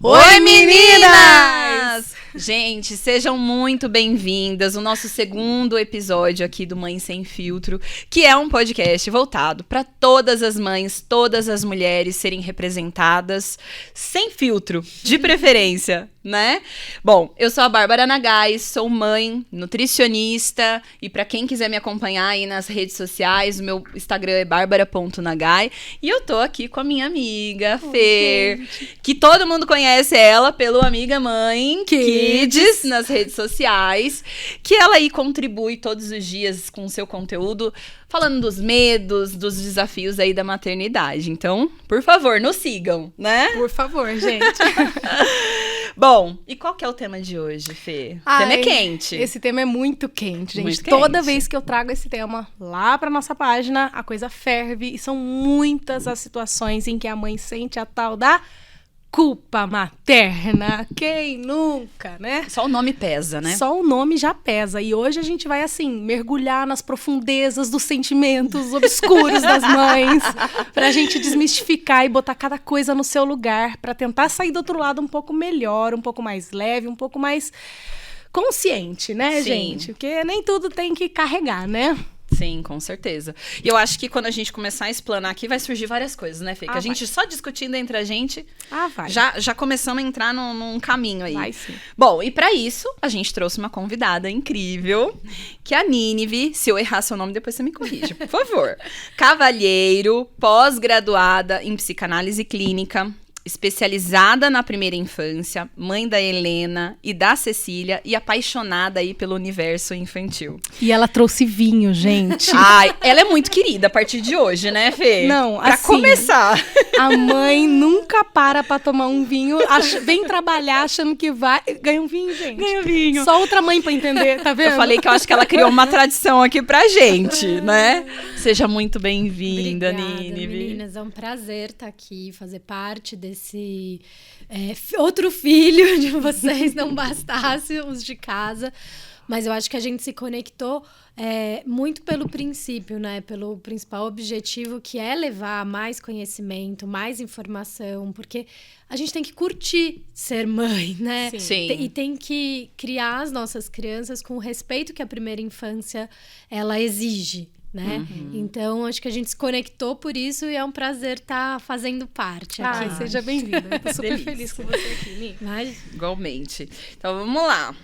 Oi, meninas! Gente, sejam muito bem-vindas ao nosso segundo episódio aqui do Mãe Sem Filtro, que é um podcast voltado para todas as mães, todas as mulheres serem representadas sem filtro, de preferência, né? Bom, eu sou a Bárbara Nagai, sou mãe, nutricionista, e para quem quiser me acompanhar aí nas redes sociais, o meu Instagram é barbara.nagai, e eu tô aqui com a minha amiga, Fer, que todo mundo conhece ela pelo Amiga Mãe Kids nas redes sociais, que ela aí contribui todos os dias com o seu conteúdo, falando dos medos, dos desafios aí da maternidade. Então, por favor, nos sigam, né? Por favor, gente. Bom, e qual que é o tema de hoje, Fê? O tema é quente. Esse tema é muito quente, gente. Muito Toda quente. vez que eu trago esse tema lá pra nossa página, a coisa ferve. E são muitas as situações em que a mãe sente a tal da culpa materna. Quem nunca, né? Só o nome pesa, né? Só o nome já pesa. E hoje a gente vai, assim, mergulhar nas profundezas dos sentimentos obscuros das mães, pra gente desmistificar e botar cada coisa no seu lugar, pra tentar sair do outro lado um pouco melhor, um pouco mais leve, um pouco mais consciente, né, Sim. gente? Porque nem tudo tem que carregar, né? Sim, com certeza. E eu acho que quando a gente começar a explanar aqui, vai surgir várias coisas, né, Fê? Que a gente só discutindo entre a gente, Vai. já começamos a entrar num caminho aí. Vai sim. Bom, e pra isso, a gente trouxe uma convidada incrível, que é a Nínive. Se eu errar seu nome, depois você me corrige, por favor. Cavalheiro, pós-graduada em psicanálise clínica, especializada na primeira infância, mãe da Helena e da Cecília e apaixonada aí pelo universo infantil. E ela trouxe vinho, gente. Ai, ela é muito querida a partir de hoje, né, Fê? Não, pra assim, começar. A mãe nunca para pra tomar um vinho, vem trabalhar achando que vai... Ganha um vinho, gente. Ganha vinho. Só outra mãe pra entender, tá vendo? Eu falei que eu acho que ela criou uma tradição aqui pra gente, né? Seja muito bem-vinda, Obrigada, Nínive. meninas. É um prazer estar aqui, fazer parte desse outro filho de vocês, não bastasse os de casa. Mas eu acho que a gente se conectou muito pelo princípio, né? Pelo principal objetivo, que é levar mais conhecimento, mais informação, porque a gente tem que curtir ser mãe, né? Sim. E tem que criar as nossas crianças com o respeito que a primeira infância ela exige. Né? Então, acho que a gente se conectou por isso e é um prazer estar fazendo parte aqui. Ai, seja bem-vinda. Eu tô super Delícia. feliz com você aqui, Mi. Mas, Igualmente. Então, vamos lá.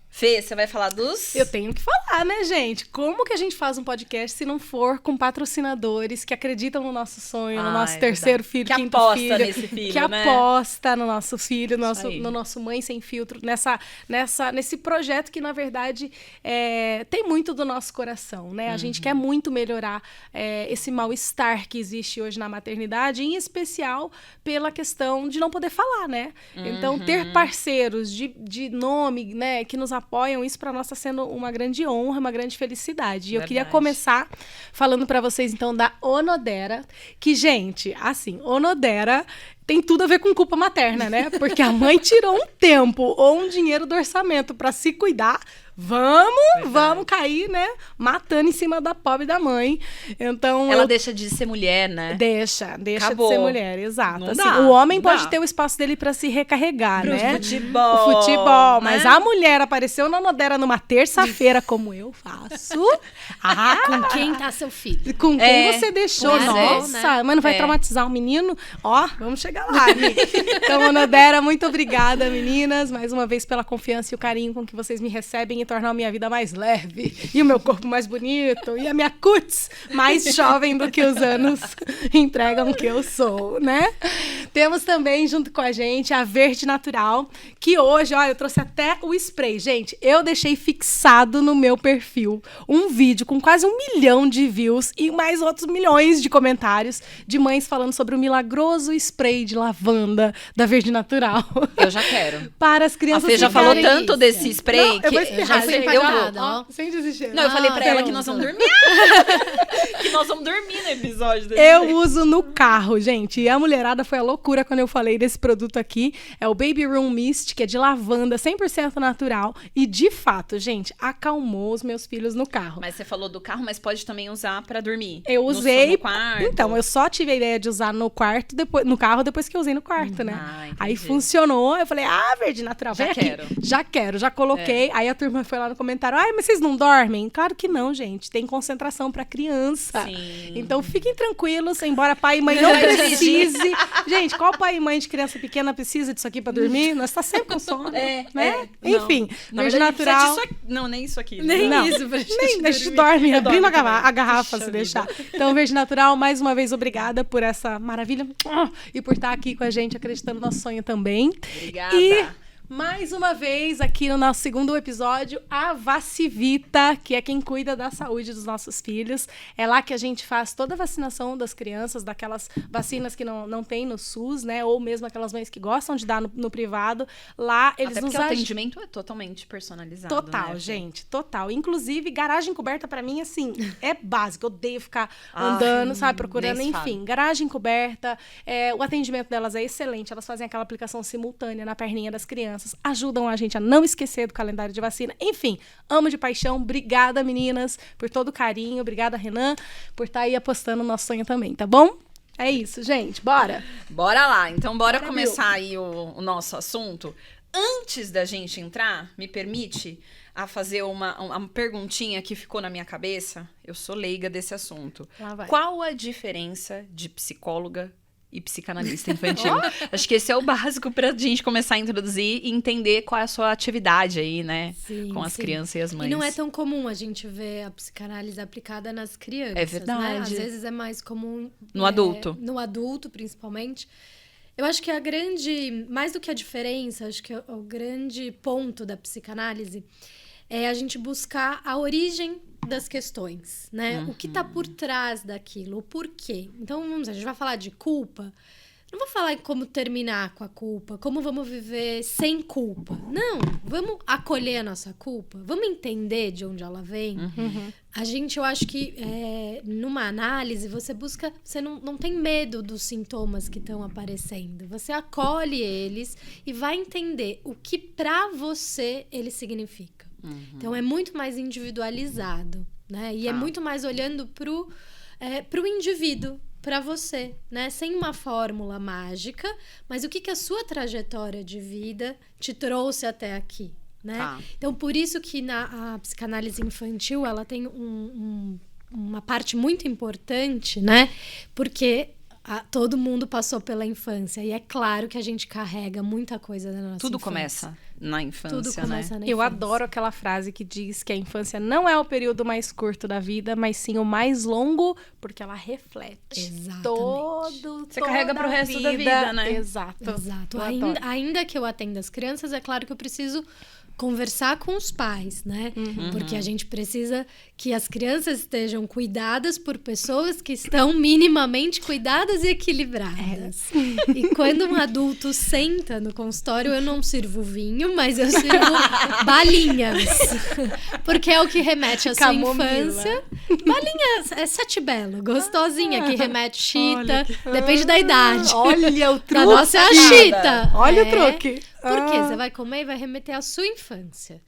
Fê, você vai falar dos... Eu tenho que falar, né, gente? Como que a gente faz um podcast se não for com patrocinadores que acreditam no nosso sonho, no nosso terceiro filho, que quinto aposta filho, nesse filho, que né? aposta no nosso filho, aí. no nosso Mãe Sem Filtro, nesse projeto que, na verdade, tem muito do nosso coração, né? A gente quer muito melhorar esse mal-estar que existe hoje na maternidade, em especial pela questão de não poder falar, né? Então, ter parceiros de nome, né, que nos apoiam, isso para nós está sendo uma grande honra, uma grande felicidade. E eu queria começar falando para vocês, então, da Onodera, que, gente, assim, Onodera tem tudo a ver com culpa materna, né? Porque a mãe tirou um tempo ou um dinheiro do orçamento para se cuidar. Vamos cair, né? Matando em cima da pobre da mãe. Então, Ela deixa de ser mulher, né? Deixa Acabou. de ser mulher, exato. Não Assim, dá, o homem não pode dá. ter o espaço dele para se recarregar, Pro né? futebol, O futebol, mas né? a mulher apareceu na Onodera numa terça-feira, como eu faço. com quem tá seu filho? Com quem você deixou? pois é, Nossa, mas não vai É. traumatizar o menino? Ó, vamos chegar lá, Mi. Então, Onodera, muito obrigada, meninas, mais uma vez pela confiança e o carinho com que vocês me recebem e tornam a minha vida mais leve, e o meu corpo mais bonito, e a minha cutis mais jovem do que os anos entregam que eu sou, né? Temos também, junto com a gente, a Verde Natural, que hoje, ó, eu trouxe até o spray. Gente, eu deixei fixado no meu perfil um vídeo com quase 1 milhão de views e mais outros milhões de comentários de mães falando sobre o milagroso spray de lavanda da Verde Natural. Eu já quero. Para as A crianças Fê já ficarem- falou tanto desse spray Não, eu vou que... espirrar eu fui falei, impactada, ó. Sem desistir. Não, eu falei pra ela que nós pronto. vamos dormir. Que nós vamos dormir no episódio. desse Eu jeito. uso no carro, gente. E a mulherada foi a loucura quando eu falei desse produto aqui. É o Baby Room Mist, que é de lavanda, 100% natural. E, de fato, gente, acalmou os meus filhos no carro. Mas você falou do carro, mas pode também usar pra dormir. Eu No usei. no quarto. Então, eu só tive a ideia de usar no quarto, no carro, depois que eu usei no quarto, né? entendi. Aí funcionou. Eu falei, verde natural, Já vem aqui. quero. Já coloquei. Aí a turma foi lá no comentário, mas vocês não dormem? Claro que não, gente. Tem concentração pra criança. Sim. Então fiquem tranquilos, embora pai e mãe não precise. Gente, qual pai e mãe de criança pequena precisa disso aqui pra dormir? Nós tá sempre com sono, né? Enfim, Na verde verdade, natural. precisa disso aqui. Não, nem isso aqui. Nem Não. isso pra gente Nem, a gente dormir. dorme abrindo dorme a garrafa, Puxa se vida. deixar. Então, Verde Natural, mais uma vez, obrigada por essa maravilha e por estar aqui com a gente, acreditando no nosso sonho também. Obrigada. E, mais uma vez, aqui no nosso segundo episódio, a Vacivita, que é quem cuida da saúde dos nossos filhos. É lá que a gente faz toda a vacinação das crianças, daquelas vacinas que não tem no SUS, né? Ou mesmo aquelas mães que gostam de dar no privado. Lá, eles Até nos porque o ajudam. atendimento é totalmente personalizado. Total, né? gente, total. Inclusive, garagem coberta pra mim, assim, é básico. Eu odeio ficar andando, sabe, procurando, nem se enfim. fala. Garagem coberta, o atendimento delas é excelente. Elas fazem aquela aplicação simultânea na perninha das crianças, ajudam a gente a não esquecer do calendário de vacina. Enfim, amo de paixão. Obrigada, meninas, por todo o carinho. Obrigada, Renan, por estar aí apostando no nosso sonho também, tá bom? É isso, gente. Bora! Bora lá. Então, bora Bora, começar aí o nosso assunto. Antes da gente entrar, me permite a fazer uma perguntinha que ficou na minha cabeça. Eu sou leiga desse assunto. Lá vai. Qual a diferença de psicóloga e psicanalista infantil? Acho que esse é o básico pra gente começar a introduzir e entender qual é a sua atividade aí, né? Sim, Com as sim. crianças e as mães. E não é tão comum a gente ver a psicanálise aplicada nas crianças, É verdade. né? Às vezes é mais comum... No adulto. No adulto, principalmente. Eu acho que mais do que a diferença, acho que o grande ponto da psicanálise é a gente buscar a origem das questões, né? O que tá por trás daquilo, o porquê. Então, vamos dizer, a gente vai falar de culpa. Não vou falar em como terminar com a culpa, como vamos viver sem culpa. Não, vamos acolher a nossa culpa, vamos entender de onde ela vem. Eu acho que numa análise você não tem medo dos sintomas que estão aparecendo. Você acolhe eles e vai entender o que pra você ele significa. Então é muito mais individualizado, né? E é muito mais olhando pro indivíduo, para você, né? Sem uma fórmula mágica, mas o que a sua trajetória de vida te trouxe até aqui, né? Tá. Então, por isso que a psicanálise infantil, ela tem uma parte muito importante, né? Porque todo mundo passou pela infância. E é claro que a gente carrega muita coisa da nossa Tudo infância. começa na infância, Tudo começa né? na Eu infância. adoro aquela frase que diz que a infância não é o período mais curto da vida, mas sim o mais longo, porque ela reflete Exatamente. Você carrega pro resto da vida, né? Exato. Exato. Eu adoro. Ainda que eu atenda as crianças, é claro que eu preciso conversar com os pais, né? Porque a gente precisa que as crianças estejam cuidadas por pessoas que estão minimamente cuidadas e equilibradas. E quando um adulto senta no consultório, eu não sirvo vinho, mas eu sirvo balinhas. Porque é o que remete à sua Camomila. infância. Balinhas, é sete belo, gostosinha, que remete chita. Olha que- Depende da idade. Olha o truque. Da nossa é a chita. Olha o É. truque. Por quê? Você vai comer e vai remeter à sua infância.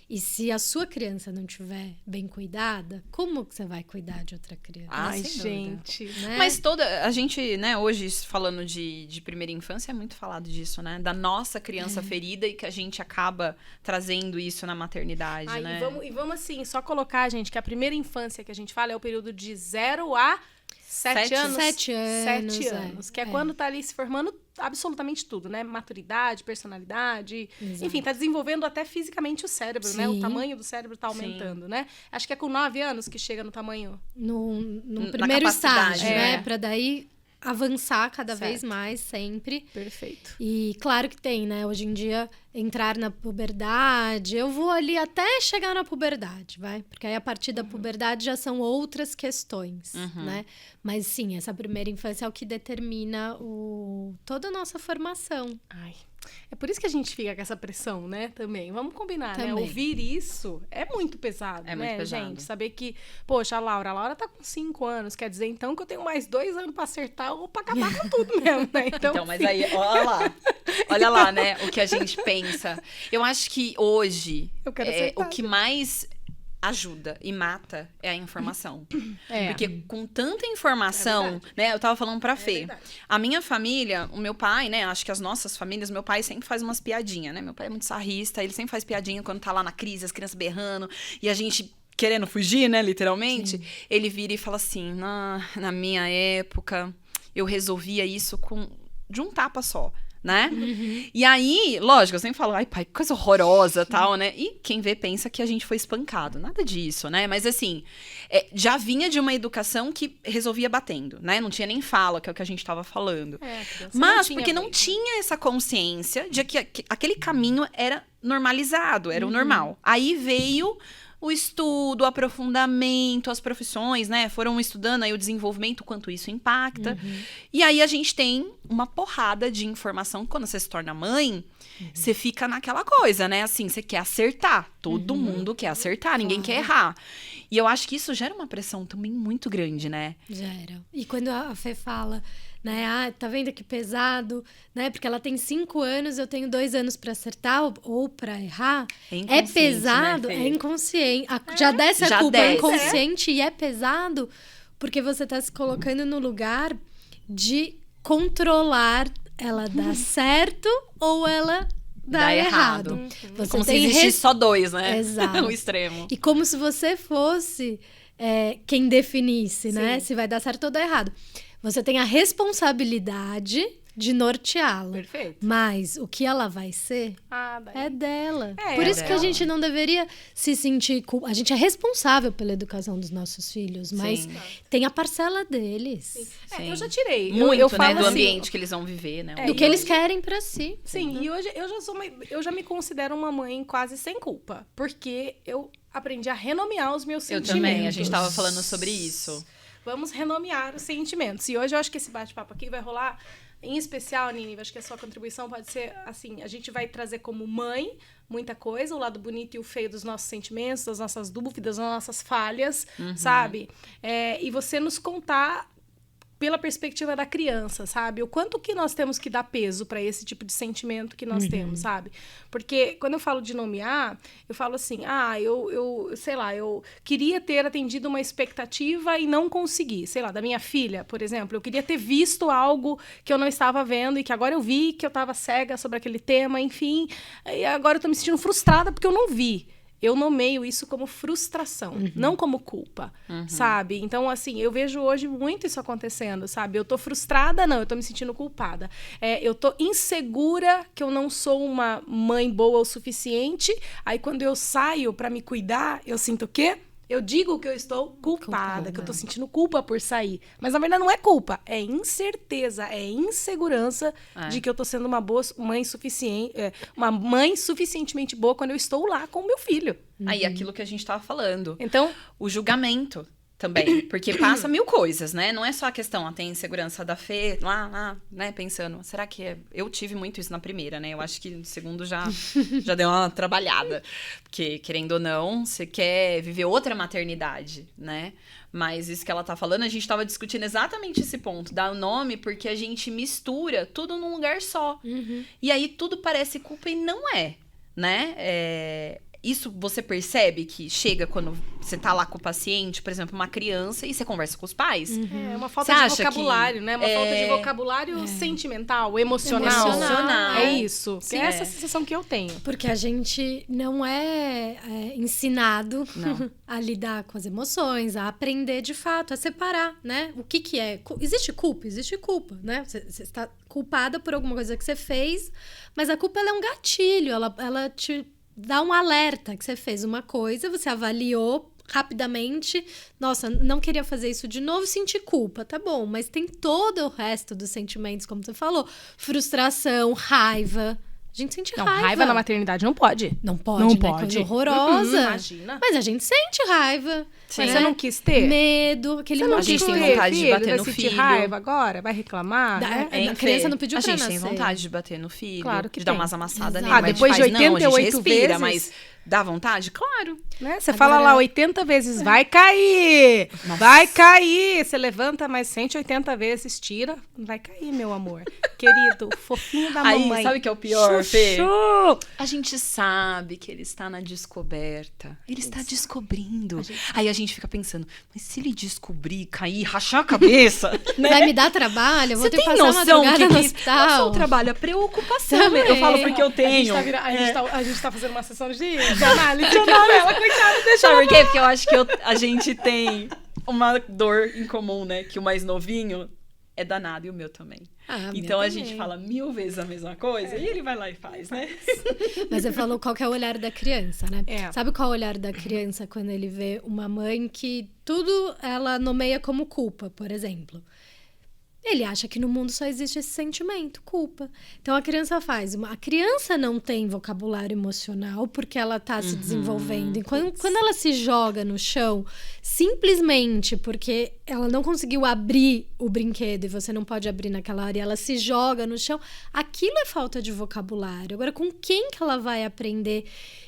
E se a sua criança não estiver bem cuidada, como que você vai cuidar de outra criança? Ai, sem gente. Né? Mas a gente, né, hoje falando de primeira infância, é muito falado disso, né? Da nossa criança ferida e que a gente acaba trazendo isso na maternidade, Ai, né? e vamos assim, só colocar, gente, que a primeira infância que a gente fala é o período de 0 a 7 anos. 7 anos. 7 anos, que é quando tá ali se formando absolutamente tudo, né? Maturidade, personalidade, Exato. enfim, tá desenvolvendo até fisicamente o cérebro, né? O Sim. tamanho do cérebro tá aumentando, né? Acho que é com 9 anos que chega no tamanho. No Na primeiro capacidade, estágio, né? né? Pra daí avançar cada Certo. vez mais, sempre. Perfeito. E claro que tem, né? Hoje em dia, entrar na puberdade, eu vou ali até chegar na puberdade, vai? Porque aí a partir da puberdade já são outras questões, né? Mas sim, essa primeira infância é o que determina toda a nossa formação. Ai. É por isso que a gente fica com essa pressão, né? Também. Vamos combinar, né? Também. Ouvir isso é muito pesado, É né, muito pesado. gente? Saber que, poxa, a Laura tá com 5 anos, quer dizer, então, que eu tenho mais 2 anos pra acertar ou pra acabar com tudo mesmo, né? Então, mas assim, aí, olha lá, né, o que a gente pensa. Eu acho que hoje, eu quero acertar. o que mais ajuda e mata é a informação. Porque com tanta informação, né, eu tava falando pra Fê, verdade. a minha família, o meu pai, né, acho que as nossas famílias, meu pai sempre faz umas piadinhas, né, meu pai é muito sarrista, ele sempre faz piadinha quando tá lá na crise, as crianças berrando, e a gente querendo fugir, né, literalmente, ele vira e fala assim, na minha época, eu resolvia isso de um tapa só. Né? E aí, lógico, eu sempre falo, ai, pai, que coisa horrorosa, tal, né? E quem vê pensa que a gente foi espancado. Nada disso, né? Mas assim, já vinha de uma educação que resolvia batendo, né? Não tinha nem fala, que é o que a gente tava falando. Mas porque não tinha essa consciência de que aquele caminho era normalizado, era o normal. Aí veio o estudo, o aprofundamento, as profissões, né? Foram estudando aí o desenvolvimento, quanto isso impacta. E aí a gente tem uma porrada de informação. Quando você se torna mãe, você fica naquela coisa, né? Assim, você quer acertar. Todo mundo quer acertar, ninguém quer errar. E eu acho que isso gera uma pressão também muito grande, né? Gera. E quando a Fê fala, né? Ah, tá vendo que pesado, né? Porque ela tem 5 anos, eu tenho 2 anos pra acertar ou pra errar. É pesado, né, é inconsciente. Já desce a Já culpa desce. inconsciente e é pesado porque você tá se colocando no lugar de controlar ela dar certo ou ela dar errado. Você Como se tem existisse só dois, né? Exato. O extremo. E como se você fosse quem definisse, né? Sim. Se vai dar certo ou dar errado. Você tem a responsabilidade de norteá-la. Perfeito. Mas o que ela vai ser é dela. Por isso que a gente não deveria se sentir... A gente é responsável pela educação dos nossos filhos, mas tem a parcela deles. Eu já tirei. Muito, eu né? falo Do assim, ambiente que eles vão viver, né? Do que eles querem pra si. Sim, e hoje eu já me considero uma mãe quase sem culpa. Porque eu aprendi a renomear os meus Eu sentimentos. também, a gente tava falando sobre isso. Vamos renomear os sentimentos. E hoje eu acho que esse bate-papo aqui vai rolar, em especial, Nini, acho que a sua contribuição pode ser assim, a gente vai trazer como mãe muita coisa, o lado bonito e o feio dos nossos sentimentos, das nossas dúvidas, das nossas falhas, sabe? E você nos contar pela perspectiva da criança, sabe? O quanto que nós temos que dar peso para esse tipo de sentimento que nós temos, sabe? Porque quando eu falo de nomear, eu falo assim, sei lá, eu queria ter atendido uma expectativa e não consegui. Sei lá, da minha filha, por exemplo, eu queria ter visto algo que eu não estava vendo e que agora eu vi que eu estava cega sobre aquele tema, enfim. E agora eu tô me sentindo frustrada porque eu não vi. Eu nomeio isso como frustração, não como culpa, sabe? Então, assim, eu vejo hoje muito isso acontecendo, sabe? Eu tô frustrada, não, eu tô me sentindo culpada. Eu tô insegura que eu não sou uma mãe boa o suficiente. Aí, quando eu saio pra me cuidar, eu sinto o quê? Eu digo que eu estou culpada, que eu tô sentindo culpa por sair. Mas, na verdade, não é culpa. É incerteza, é insegurança de que eu tô sendo uma boa mãe suficiente, uma mãe suficientemente boa quando eu estou lá com o meu filho. Aí, aquilo que a gente tava falando. Então, o julgamento também, porque passa mil coisas, né? Não é só a questão, tem insegurança da Fê, lá, né, pensando, será que é... Eu tive muito isso na primeira, né? Eu acho que no segundo já deu uma trabalhada. Porque, querendo ou não, você quer viver outra maternidade, né? Mas isso que ela tá falando, a gente tava discutindo exatamente esse ponto, dar o nome, porque a gente mistura tudo num lugar só. E aí tudo parece culpa e não é, né? Isso você percebe que chega quando você tá lá com o paciente, por exemplo, uma criança, e você conversa com os pais? É uma falta de vocabulário, né? Uma falta de vocabulário sentimental, emocional. É isso. Sim. É essa sensação que eu tenho. Porque a gente não é ensinado a lidar com as emoções, a aprender de fato, a separar, né? O que é? Existe culpa, né? Você está culpada por alguma coisa que você fez, mas a culpa ela é um gatilho, ela te dá um alerta que você fez uma coisa, você avaliou rapidamente, nossa, não queria fazer isso de novo, senti culpa, tá bom, mas tem todo o resto dos sentimentos, como você falou, frustração, raiva, A gente sente Não, raiva. raiva na maternidade não pode. Não pode, Não né? pode. Coisa horrorosa. Imagina. Mas a gente sente raiva. Mas né? você não quis ter? Medo, aquele Você não A monte gente de tem coisa. vontade de bater vai no sentir filho. raiva agora? Vai reclamar? Da- né? a criança não pediu A pra gente tem nascer. vontade de bater no filho. Claro que de dar tem. umas amassadas Exato. nele. Ah, mas depois a de gente faz, não, a gente 88 respira, vezes- mas dá vontade? Claro. Né? Você Agora- fala lá 80 vezes, vai cair! Nossa. Vai cair! Você levanta mais 180 vezes, tira, vai cair, meu amor. Querido, fofinho da Aí, mamãe. sabe o que é o pior, Fê? Chuchu! A gente sabe que ele está na descoberta. Ele está descobrindo. Aí a gente fica pensando, mas se ele descobrir, cair, rachar a cabeça, né? Vai me dar trabalho, eu vou Você ter que tem passar a noção madrugada que no não hospital. só o trabalho, a preocupação. Também. Eu falo porque eu tenho. A gente tá fazendo uma sessão de análise aqui com ela, coitada, deixa Sabe ela. por quê? Porque eu acho que a gente tem uma dor em comum, né? Que o mais novinho é danado e o meu também. Ah, meu Então a também. gente fala 1000 vezes a mesma coisa e ele vai lá e faz, né? Mas você falou qual que é o olhar da criança, né? É. Sabe qual é o olhar da criança quando ele vê uma mãe que tudo ela nomeia como culpa, por exemplo? Ele acha que no mundo só existe esse sentimento, culpa. Então a criança a criança não tem vocabulário emocional porque ela tá se desenvolvendo. E quando ela se joga no chão, simplesmente porque ela não conseguiu abrir o brinquedo e você não pode abrir naquela hora e ela se joga no chão, aquilo é falta de vocabulário. Agora, com quem que ela vai aprender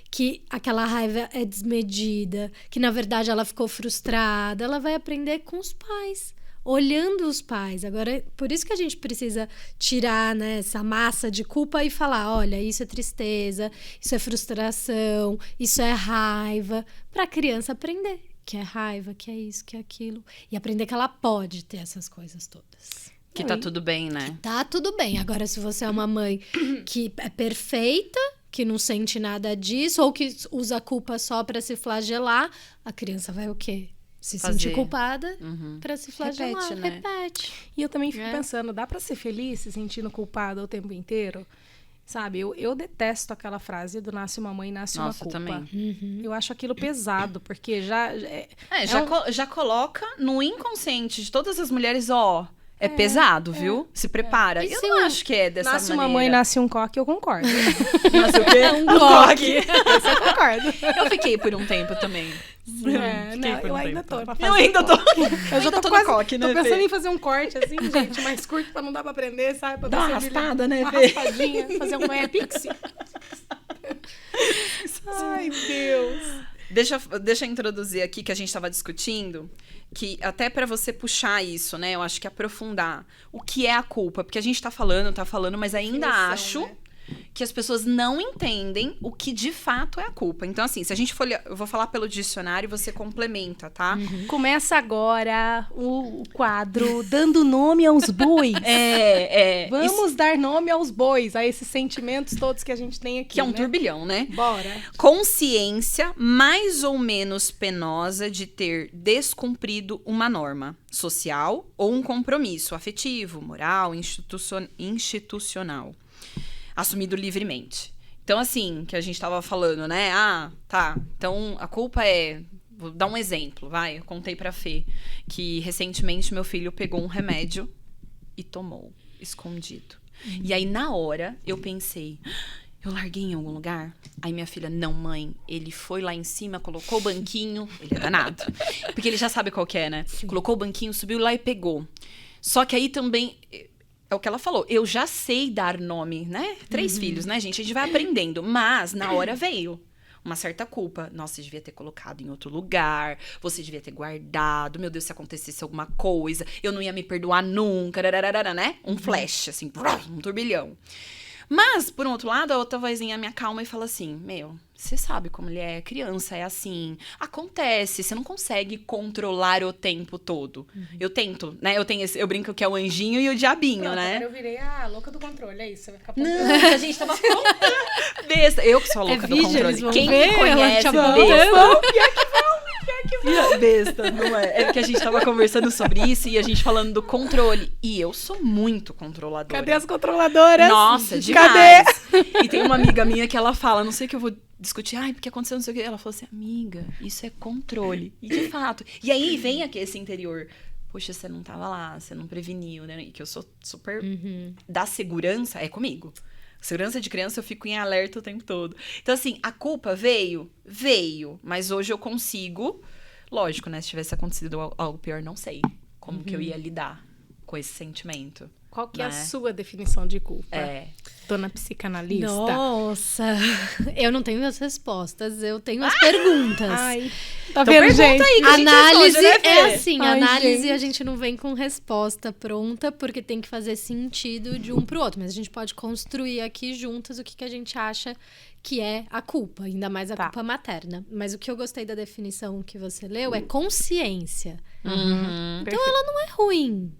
que aquela raiva é desmedida, que na verdade ela ficou frustrada? Ela vai aprender com os pais. Olhando os pais. Agora, por isso que a gente precisa tirar, né, essa massa de culpa e falar, olha, isso é tristeza, isso é frustração, isso é raiva, para a criança aprender que é raiva, que é isso, que é aquilo, e aprender que ela pode ter essas coisas todas. Que tá tudo bem, né? Tá tudo bem. Agora, se você é uma mãe que é perfeita, que não sente nada disso, ou que usa a culpa só para se flagelar, a criança vai o quê? Se sentir culpada pra se flagelar. Repete, né? Repete. E eu também fico pensando, dá pra ser feliz se sentindo culpada o tempo inteiro? Sabe, eu detesto aquela frase do nasce uma mãe, nasce Nossa, uma culpa. também. Eu acho aquilo pesado, porque já... Já coloca no inconsciente de todas as mulheres, ó, é pesado, viu? Se prepara. E Eu se não eu- acho que é dessa Nasce maneira. uma mãe, nasce um coque, eu concordo. Nasce o quê? Um coque. Isso eu concordo. Eu fiquei por um tempo também. Não, por eu um ainda tempo. tô. pra Eu fazer ainda tô. Eu já ainda tô no quase... coque, né, Tô pensando Fê? em fazer um corte assim, gente, mais curto pra não dar pra aprender, sabe? Pra Dá uma ver se ele- raspada, né, Uma Fê? raspadinha, fazer um pixie. Ai, Deus. Deixa eu introduzir aqui que a gente estava discutindo, que até para você puxar isso, né? Eu acho que aprofundar o que é a culpa, porque a gente tá falando, mas ainda Definição, acho né? que as pessoas não entendem o que de fato é a culpa. Então, assim, se a gente for... Eu vou falar pelo dicionário e você complementa, tá? Começa agora o quadro Dando Nome aos Bois. Vamos dar nome aos bois, a esses sentimentos todos que a gente tem aqui, Que é um né? turbilhão, né? Bora. Consciência mais ou menos penosa de ter descumprido uma norma social ou um compromisso afetivo, moral, institucional, assumido livremente. Então, assim, que a gente tava falando, né? Ah, tá. Então, a culpa é... Vou dar um exemplo, vai. Eu contei pra Fê que recentemente meu filho pegou um remédio e tomou, escondido. E aí, na hora, eu pensei... Eu larguei em algum lugar? Aí minha filha, não, mãe. Ele foi lá em cima, colocou o banquinho. Ele é danado. Porque ele já sabe qual que é, né? Sim. Colocou o banquinho, subiu lá e pegou. Só que aí também... É o que ela falou. Eu já sei dar nome, né? 3 filhos, né, gente? A gente vai aprendendo. Mas, na hora veio uma certa culpa. Nossa, você devia ter colocado em outro lugar. Você devia ter guardado. Meu Deus, se acontecesse alguma coisa. Eu não ia me perdoar nunca. Né? Um flash, assim. Um turbilhão. Mas, por um outro lado, a outra vozinha me acalma e fala assim, meu, você sabe como ele é, criança é assim, acontece, você não consegue controlar o tempo todo. Eu tento, né, eu brinco que é o anjinho e o diabinho, Pronto, né? agora eu virei a louca do controle, é isso? Você vai ficar Não, a gente tava besta. Eu que sou a louca do vídeo, controle. eles vão Quem ver, me ela conhece, te besta, não é? É porque a gente tava conversando sobre isso e a gente falando do controle. E eu sou muito controladora. Cadê as controladoras? Nossa, demais. E tem uma amiga minha que ela fala, não sei o que eu vou discutir, ai, porque aconteceu não sei o que. Ela falou assim, amiga, isso é controle. E de fato. E aí vem aqui esse interior. Poxa, você não tava lá, você não preveniu, né? E que eu sou super... Da segurança, é comigo. Segurança de criança, eu fico em alerta o tempo todo. Então, assim, a culpa veio? Veio. Mas hoje eu consigo... Lógico, né? Se tivesse acontecido algo pior, não sei como que eu ia lidar com esse sentimento. Qual que é a né? sua definição de culpa? É. Dona psicanalista. Nossa, eu não tenho as respostas, eu tenho as perguntas. Ai, tá Então vendo, pergunta gente? aí, que a gente Análise responde, né, é Fê? assim, Ai, análise gente. a gente não vem com resposta pronta, porque tem que fazer sentido de um pro outro. Mas a gente pode construir aqui juntas o que a gente acha que é a culpa, ainda mais a Tá. culpa materna. Mas o que eu gostei da definição que você leu é consciência. Uhum. Então ela não é ruim.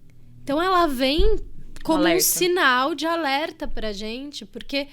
Então ela vem como um Alerta. sinal de alerta pra gente, porque,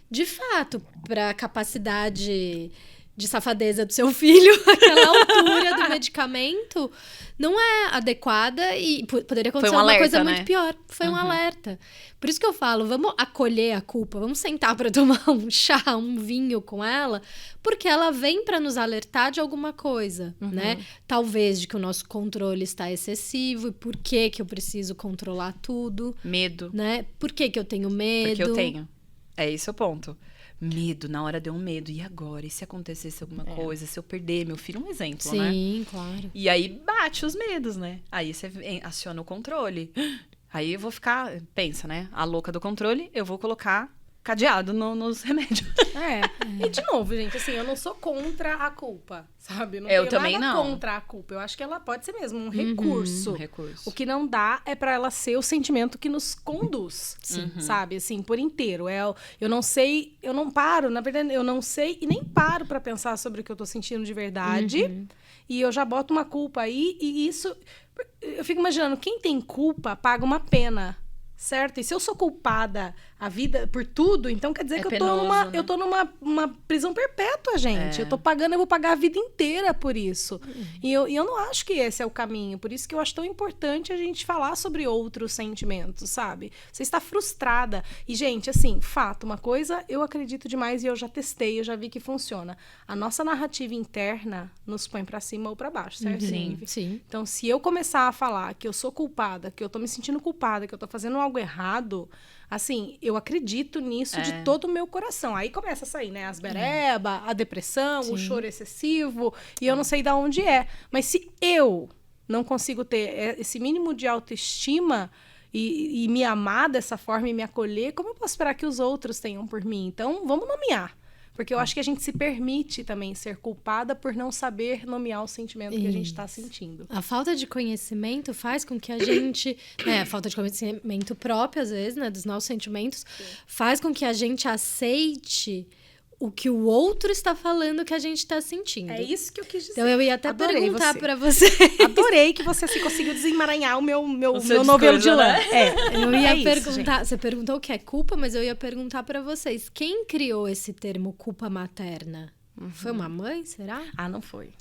de fato, pra capacidade de safadeza do seu filho, aquela altura do medicamento não é adequada e poderia acontecer um uma coisa alerta, muito né? pior. Foi um alerta. Por isso que eu falo, vamos acolher a culpa, vamos sentar pra tomar um chá, um vinho com ela, porque ela vem pra nos alertar de alguma coisa, né? Talvez de que o nosso controle está excessivo e por que eu preciso controlar tudo, Medo. né? Por que eu tenho medo? Porque eu tenho. É esse o ponto. Medo, na hora deu um medo. E agora? E se acontecesse alguma coisa? Se eu perder meu filho? Um exemplo, né? Sim, claro. E aí bate os medos, né? Aí você aciona o controle. Aí eu vou ficar... Pensa, né? A louca do controle, eu vou colocar cadeado nos remédios. E de novo, gente, assim, eu não sou contra a culpa, sabe? Não Eu tenho também nada não. contra a culpa. Eu acho que ela pode ser mesmo um recurso. Um recurso. O que não dá é pra ela ser o sentimento que nos conduz, sabe? Assim, por inteiro. Eu não sei, eu não paro, na verdade, eu não sei e nem paro pra pensar sobre o que eu tô sentindo de verdade. E eu já boto uma culpa aí e isso... Eu fico imaginando, quem tem culpa paga uma pena, certo? E se eu sou culpada a vida por tudo, então quer dizer É que penoso, né? eu tô numa prisão perpétua, gente. Eu vou pagar a vida inteira por isso. E eu não acho que esse é o caminho. Por isso que eu acho tão importante a gente falar sobre outros sentimentos, sabe? Você está frustrada. E, gente, assim, fato, uma coisa eu acredito demais e eu já testei, eu já vi que funciona. A nossa narrativa interna nos põe pra cima ou pra baixo, certo? Sim. Sim. Então, se eu começar a falar que eu sou culpada, que eu tô me sentindo culpada, que eu tô fazendo algo errado, assim, eu acredito nisso de todo o meu coração. Aí começa a sair, né? As bereba, a depressão, o choro excessivo, e eu não sei de onde é. Mas se eu não consigo ter esse mínimo de autoestima e me amar dessa forma e me acolher, como eu posso esperar que os outros tenham por mim? Então, vamos nomear. Porque eu acho que a gente se permite também ser culpada por não saber nomear o sentimento que a gente está sentindo. A falta de conhecimento faz com que a gente... a falta de conhecimento próprio, às vezes, né? Dos nossos sentimentos, faz com que a gente aceite o que o outro está falando que a gente está sentindo. É isso que eu quis dizer. Então, eu ia até Adorei perguntar você. pra você. Adorei que você assim, conseguiu desemaranhar o meu seu novelo discurso, de lã. né? Eu ia isso, perguntar... Você perguntou o que é culpa, mas eu ia perguntar pra vocês. Quem criou esse termo culpa materna? Foi uma mãe, será? Ah, não foi.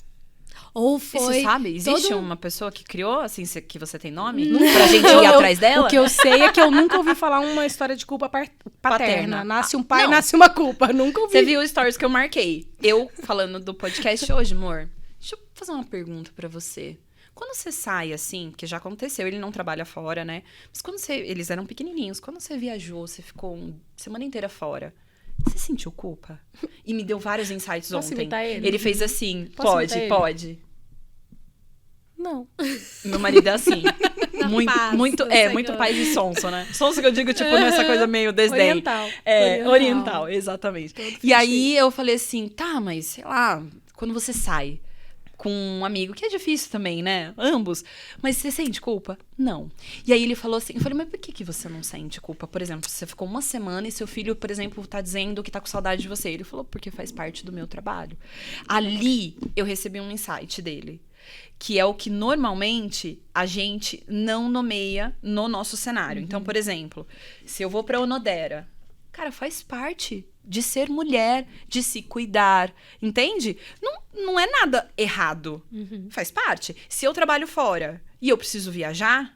Ou E foi... você sabe? Existe todo- uma pessoa que criou, assim, que você tem nome? Pra gente ir atrás dela? O que eu sei é que eu nunca ouvi falar uma história de culpa paterna. Paterna. Nasce um pai, Não. nasce uma culpa. Nunca ouvi. Você viu os stories que eu marquei? Eu falando do podcast hoje, amor. Deixa eu fazer uma pergunta pra você. Quando você sai assim, que já aconteceu, ele não trabalha fora, né? Mas quando eles eram pequenininhos, quando você viajou, você ficou semana inteira fora, você sentiu culpa? E me deu vários insights Posso ontem. imitar ele? Ele fez assim, Posso imitar ele? pode. Não. Meu marido é assim. muito, paz, muito, Senhor. muito pai de sonso, né? Sonso que eu digo, tipo, nessa coisa meio desdém. Oriental. Oriental, exatamente. E aí eu falei assim, tá, mas sei lá, quando você sai com um amigo, que é difícil também, né? Ambos. Mas você sente culpa? Não. E aí ele falou assim, eu falei, mas por que você não sente culpa? Por exemplo, você ficou uma semana e seu filho, por exemplo, tá dizendo que tá com saudade de você. Ele falou, porque faz parte do meu trabalho. Ali, eu recebi um insight dele. Que é o que normalmente a gente não nomeia no nosso cenário. Então, por exemplo, se eu vou pra Onodera, cara, faz parte de ser mulher, de se cuidar, entende? Não é nada errado, faz parte. Se eu trabalho fora e eu preciso viajar,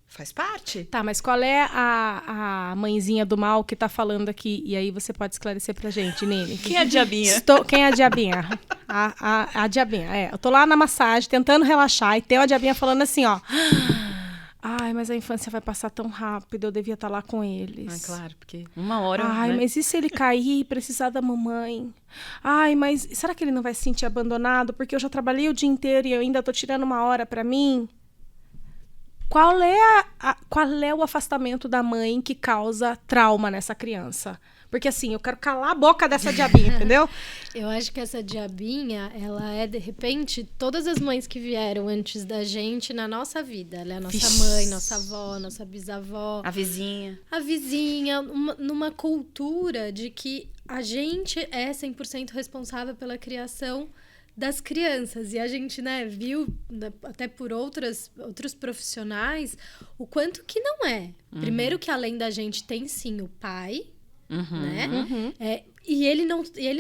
faz parte. Tá, mas qual é a mãezinha do mal que tá falando aqui? E aí você pode esclarecer pra gente, Nene. Quem é a diabinha? Quem é a diabinha? A diabinha, eu tô lá na massagem, tentando relaxar, e tem a diabinha falando assim, ó. Ai, mas a infância vai passar tão rápido, eu devia estar lá com eles. Ah, claro, porque uma hora, Ai, né? mas e se ele cair e precisar da mamãe? Ai, mas será que ele não vai se sentir abandonado? Porque eu já trabalhei o dia inteiro e eu ainda tô tirando uma hora pra mim? Qual é o afastamento da mãe que causa trauma nessa criança? Porque assim, eu quero calar a boca dessa diabinha, entendeu? Eu acho que essa diabinha, ela é, de repente, todas as mães que vieram antes da gente na nossa vida. Ela é a nossa mãe, nossa avó, nossa bisavó. A vizinha. A vizinha, numa cultura de que a gente é 100% responsável pela criação das crianças. E a gente, né, viu, até por outros profissionais, o quanto que não é. Primeiro que além da gente tem, sim, o pai, né? E ele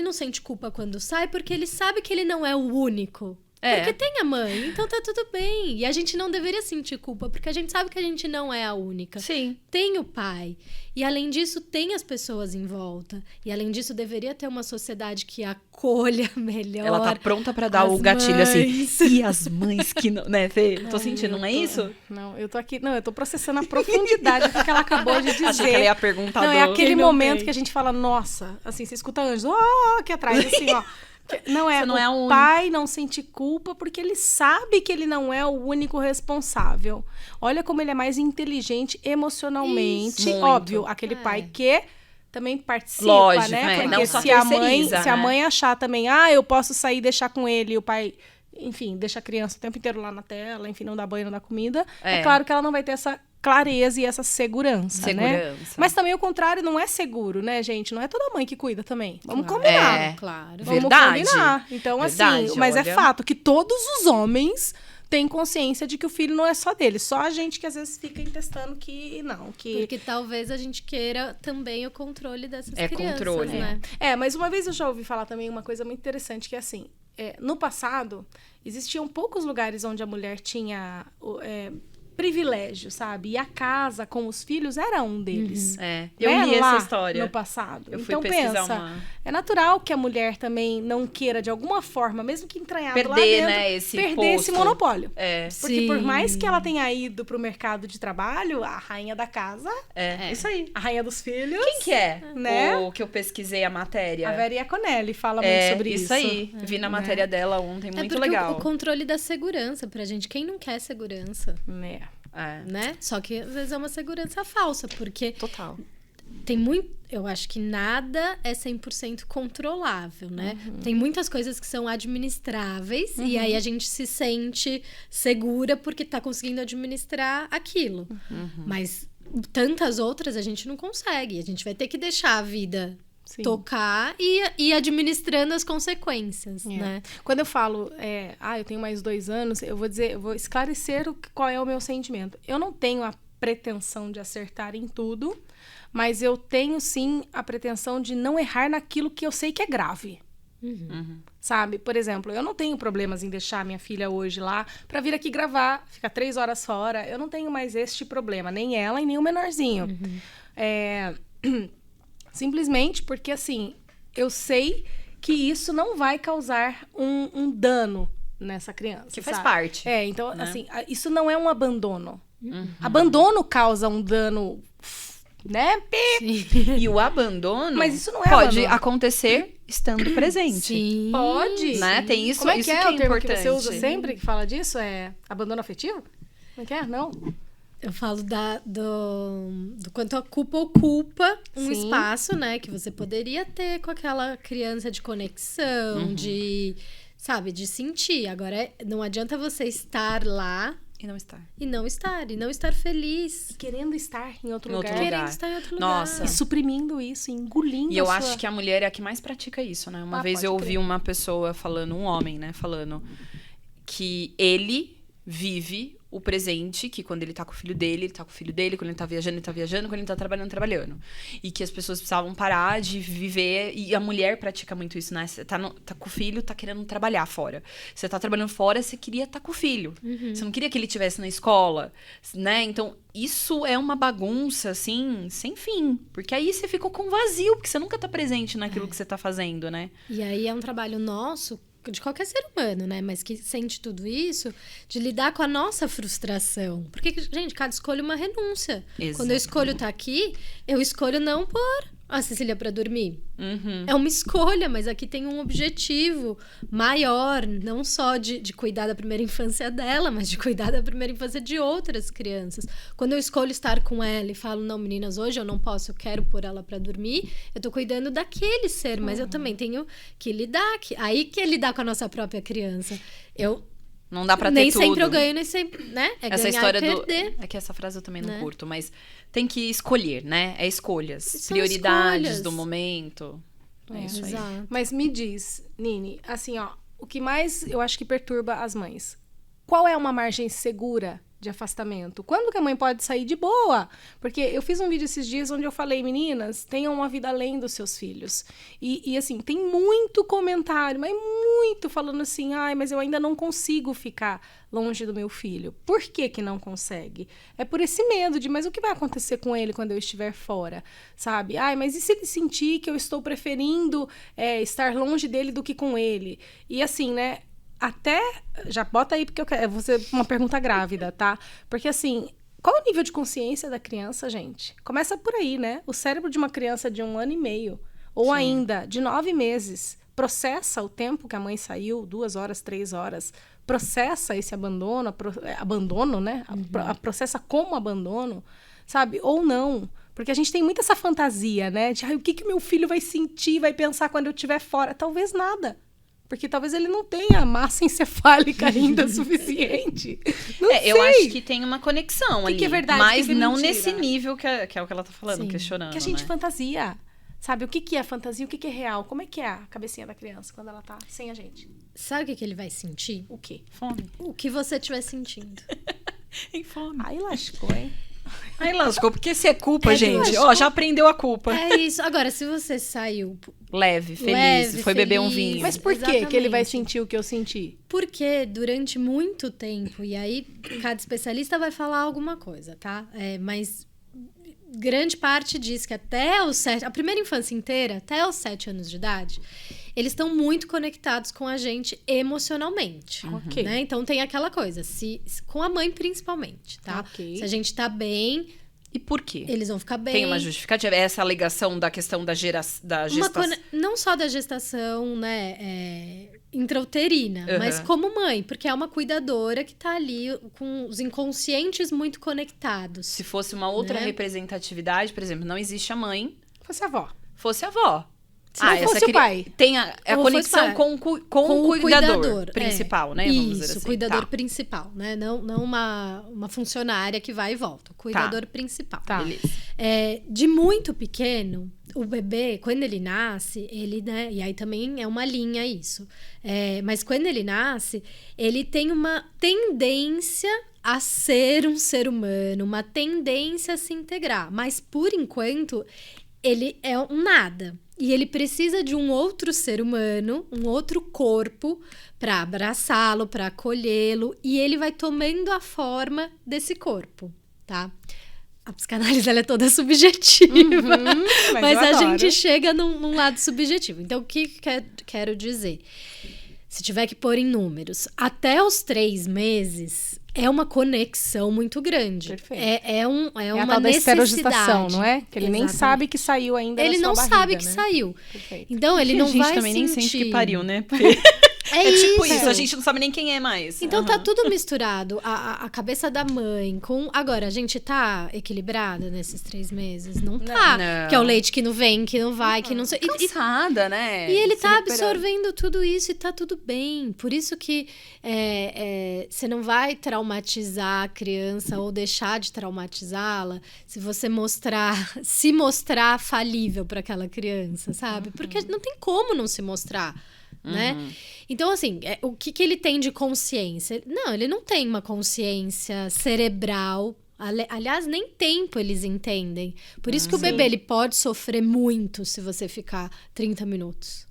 não sente culpa quando sai, porque ele sabe que ele não é o único. Porque tem a mãe, então tá tudo bem. E a gente não deveria sentir culpa, porque a gente sabe que a gente não é a única. Sim. Tem o pai. E além disso, tem as pessoas em volta. E além disso, deveria ter uma sociedade que acolha melhor. Ela tá pronta pra dar o gatilho assim. E as mães que não, né, Fê? Tô sentindo, não é isso? Não, eu tô aqui, eu tô processando a profundidade do que ela acabou de dizer. Achei que ela ia perguntar Não, é aquele Quem não momento tem? que a gente fala, nossa, assim, você escuta anjos, aqui atrás, assim, ó. Não é, Você não é o o pai não sente culpa porque ele sabe que ele não é o único responsável. Olha como ele é mais inteligente emocionalmente. Isso, muito. Óbvio, aquele pai que também participa, Lógico, né? né? Porque Não só se a mãe, terceiriza, se a né? mãe achar também, eu posso sair e deixar com ele, e o pai, enfim, deixa a criança o tempo inteiro lá na tela, enfim, não dá banho, não dá comida. É claro que ela não vai ter essa clareza e essa segurança, né? Mas também o contrário não é seguro, né, gente? Não é toda mãe que cuida também. Vamos combinar. Claro. Vamos Verdade. combinar. Então, Verdade, assim, mas olha. é fato que todos os homens têm consciência de que o filho não é só dele. Só a gente que às vezes fica intestando que não, que... Porque talvez a gente queira também o controle dessas crianças, controle. né? Mas uma vez eu já ouvi falar também uma coisa muito interessante, que é assim, no passado, existiam poucos lugares onde a mulher tinha privilégio, sabe? E a casa com os filhos era um deles. Eu Né? li Lá essa história. no passado. Eu fui Então pesquisar é natural que a mulher também não queira, de alguma forma, mesmo que entranhado lá perder, dentro, né, esse perder esse posto. monopólio. Porque Sim. por mais que ela tenha ido pro mercado de trabalho, a rainha da casa, Isso aí. a rainha dos filhos... Quem que é? Né? O que eu pesquisei a matéria. A Vera Iaconelli fala muito sobre isso. Isso aí. Vi na matéria dela ontem, muito porque legal. o controle da segurança pra gente. Quem não quer segurança? Né? Né? Só que às vezes é uma segurança falsa, porque Total. tem muito... Eu acho que nada é 100% controlável, né? Tem muitas coisas que são administráveis e aí a gente se sente segura porque tá conseguindo administrar aquilo. Mas tantas outras a gente não consegue. A gente vai ter que deixar a vida tocar e ir administrando as consequências, né? Quando eu falo, eu tenho mais 2 anos, eu vou esclarecer qual é o meu sentimento. Eu não tenho a pretensão de acertar em tudo, mas eu tenho, sim, a pretensão de não errar naquilo que eu sei que é grave. Sabe? Por exemplo, eu não tenho problemas em deixar minha filha hoje lá pra vir aqui gravar, ficar 3 horas fora. Eu não tenho mais este problema, nem ela e nem o menorzinho. Simplesmente porque, assim, eu sei que isso não vai causar um dano nessa criança. Que faz sabe? parte. Então, né? Assim, isso não é um abandono. Abandono causa um dano, né? E o abandono Mas isso não é pode abandono. acontecer estando presente. Sim. Pode. Né? Tem isso, Como é isso que é, que é o termo importante. que você usa sempre, que fala disso? É abandono afetivo? Como é que é? Não. Eu falo do quanto a culpa ocupa um Sim. espaço, né? Que você poderia ter com aquela criança de conexão, de... Sabe? De sentir. Agora, não adianta você estar lá E não estar. e não estar feliz. Querendo estar em outro Em outro lugar. lugar. Querendo estar em outro lugar. Nossa. E suprimindo isso, engolindo E eu a acho sua... que a mulher é a que mais pratica isso, né? Uma vez pode eu ouvi crer. uma pessoa falando, um homem, né? Falando que ele vive o presente, que quando ele tá com o filho dele, ele tá com o filho dele, quando ele tá viajando, quando ele tá trabalhando, trabalhando. E que as pessoas precisavam parar de viver, e a mulher pratica muito isso, né? Você tá com o filho, tá querendo trabalhar fora. Você tá trabalhando fora, você queria estar com o filho. Você não queria que ele estivesse na escola, né? Então, isso é uma bagunça, assim, sem fim. Porque aí você ficou com vazio, porque você nunca tá presente naquilo que você tá fazendo, né? E aí é um trabalho nosso de qualquer ser humano, né? Mas que sente tudo isso, de lidar com a nossa frustração. Porque, gente, cada escolha é uma renúncia. Exato. Quando eu escolho estar aqui, eu escolho não pôr a Cecília pra dormir. É uma escolha, mas aqui tem um objetivo maior, não só de cuidar da primeira infância dela, mas de cuidar da primeira infância de outras crianças. Quando eu escolho estar com ela e falo, não, meninas, hoje eu não posso, eu quero pôr ela pra dormir, eu tô cuidando daquele ser, mas eu também tenho que lidar, aí que é lidar com a nossa própria criança. Não dá pra ter nem tudo. sempre eu ganho, nem sempre, né? É Essa ganhar história e perder. É que essa frase eu também não Né? curto, mas tem que escolher, né? É escolhas. São Prioridades escolhas. do momento. É isso aí. Exato. Mas me diz, Nini, assim, ó, o que mais eu acho que perturba as mães? Qual é uma margem segura de afastamento? Quando que a mãe pode sair de boa? Porque eu fiz um vídeo esses dias onde eu falei, meninas, tenham uma vida além dos seus filhos. E assim, tem muito comentário, mas muito falando assim, ai, mas eu ainda não consigo ficar longe do meu filho. Por que que não consegue? É por esse medo de, mas o que vai acontecer com ele quando eu estiver fora? Sabe? Ai, mas e se ele sentir que eu estou preferindo estar longe dele do que com ele? E assim, né? Até, já bota aí, porque eu quero, vou ser uma pergunta grávida, tá? Porque assim, qual o nível de consciência da criança, gente? Começa por aí, né? O cérebro de uma criança de 1 ano e meio, ou ainda de 9 meses, processa o tempo que a mãe saiu, 2 horas, 3 horas, processa esse abandono, abandono, né? Processa como abandono, sabe? Ou não. Porque a gente tem muito essa fantasia, né? De, o que meu filho vai sentir, vai pensar quando eu estiver fora? Talvez nada. Porque talvez ele não tenha massa encefálica ainda suficiente. Não sei. Eu acho que tem uma conexão ali. Que é verdade, mas que é não mentira. nesse nível que é o que ela tá falando, Sim. questionando. Que a gente né? fantasia. Sabe, o que é fantasia, o que é real? Como é que é a cabecinha da criança quando ela tá sem a gente? Sabe o que ele vai sentir? O quê? Fome. O que você estiver sentindo. Em fome. Aí lascou, hein? Aí lascou, porque se é culpa, É, gente. lascou. Ó, já aprendeu a culpa. É isso. Agora, se você saiu... Leve, feliz. Leve, foi beber um feliz. vinho. Mas por que ele vai Exatamente. sentir o que eu senti? Porque durante muito tempo, e aí cada especialista vai falar alguma coisa, tá? Mas grande parte diz que até os 7... A primeira infância inteira, até os 7 anos de idade, eles estão muito conectados com a gente emocionalmente. Ok. Né? Então tem aquela coisa, com a mãe principalmente, tá? Ok. Se a gente tá bem, E por quê? eles vão ficar bem. Tem uma justificativa? Essa alegação da questão da gestação. Não só da gestação, né, intrauterina, Uhum. mas como mãe, porque é uma cuidadora que tá ali com os inconscientes muito conectados. Se fosse uma outra Né? representatividade, por exemplo, não existe a mãe, Fosse a avó. fosse a avó. Se não fosse o pai. Tem a Ou conexão fosse pai. com Com o cuidador é. principal, né? Vamos Isso, dizer assim. o cuidador Tá. principal, né? Não uma funcionária que vai e volta. O cuidador principal. Tá. Beleza. De muito pequeno, o bebê, quando ele nasce, ele, né? E aí também é uma linha isso. Mas quando ele nasce, ele tem uma tendência a ser um ser humano, uma tendência a se integrar. Mas, por enquanto, ele é um nada. E ele precisa de um outro ser humano, um outro corpo, para abraçá-lo, para acolhê-lo. E ele vai tomando a forma desse corpo, tá? A psicanálise ela é toda subjetiva, mas eu a adoro. gente chega num lado subjetivo. Então, o que quero dizer? Se tiver que pôr em números, até os 3 meses é uma conexão muito grande. Perfeito. É uma a tal da necessidade. esterogestação, não é? Que ele nem Exatamente. sabe que saiu ainda Ele da sua não barriga, sabe que né? saiu. Perfeito. Então, ele não a gente vai também sentir. nem sente que pariu, né? Porque É, é tipo isso. isso, a gente não sabe nem quem é mais. Então tá tudo misturado. A cabeça da mãe com... Agora, a gente tá equilibrada nesses 3 meses? Não tá. Não. Que é o leite que não vem, que não vai, que não sei... Cansada, né? E ele Se tá recuperando. absorvendo tudo isso e tá tudo bem. Por isso que você não vai traumatizar a criança ou deixar de traumatizá-la se você se mostrar falível para aquela criança, sabe? Porque não tem como não se mostrar, né? Então, assim, o que ele tem de consciência? Não, ele não tem uma consciência cerebral. Aliás, nem tempo eles entendem. Por isso que o bebê ele pode sofrer muito se você ficar 30 minutos.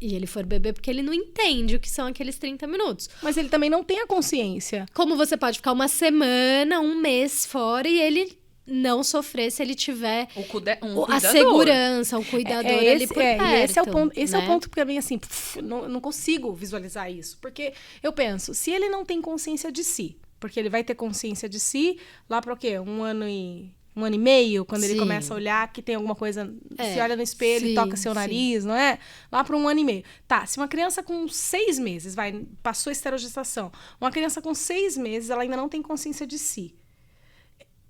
E ele for bebê porque ele não entende o que são aqueles 30 minutos. Mas ele também não tem a consciência. Como você pode ficar uma semana, um mês fora e ele não sofrer se ele tiver Um a cuidador. segurança, o cuidador ali por perto. E esse é o ponto, né? é o ponto que pra mim, assim, não consigo visualizar isso. Porque eu penso, se ele não tem consciência de si, porque ele vai ter consciência de si lá para o quê? Um ano e meio, quando ele começa a olhar que tem alguma coisa, se olha no espelho e toca seu nariz, não é? Lá para 1 ano e meio. Tá, se uma criança com 6 meses, passou a esterogestação, uma criança com 6 meses, ela ainda não tem consciência de si.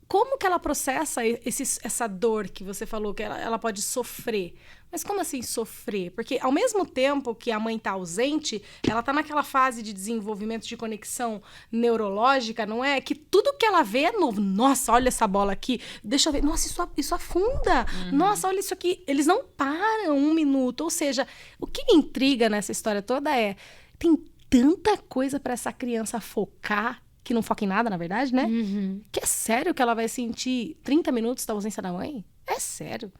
Como que ela processa essa dor que você falou, que ela pode sofrer? Mas como assim sofrer? Porque ao mesmo tempo que a mãe está ausente, ela está naquela fase de desenvolvimento de conexão neurológica, não é? Que tudo que ela vê é novo. Nossa, olha essa bola aqui. Deixa eu ver. Nossa, isso afunda. Nossa, olha isso aqui. Eles não param 1 minuto. Ou seja, o que me intriga nessa história toda tem tanta coisa para essa criança focar, que não foca em nada, na verdade, né? Que é sério que ela vai sentir 30 minutos da ausência da mãe? É sério.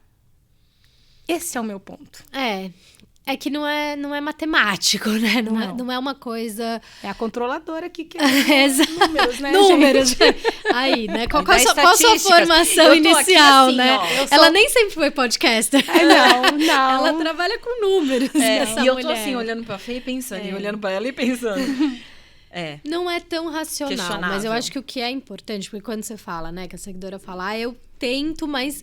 Esse é o meu ponto. É que não é matemático, né? Não é uma coisa... É a controladora aqui que é números, né, números. gente? Aí, né? Qual a sua formação inicial, assim, né? Ela nem sempre foi podcaster. Não. Ela trabalha com números. E eu tô assim, olhando pra Fê e pensando, e olhando pra ela e pensando... Não é tão racional, mas eu acho que o que é importante, porque quando você fala, né, que a seguidora fala, eu tento, mas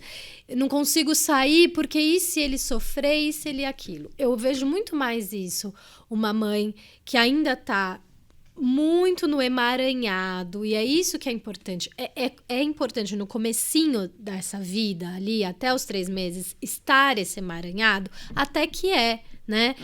não consigo sair, porque e se ele sofrer, e se ele aquilo? Eu vejo muito mais isso, uma mãe que ainda tá muito no emaranhado, e é isso que é importante. É importante no comecinho dessa vida ali, até os 3 meses, estar esse emaranhado, até que né?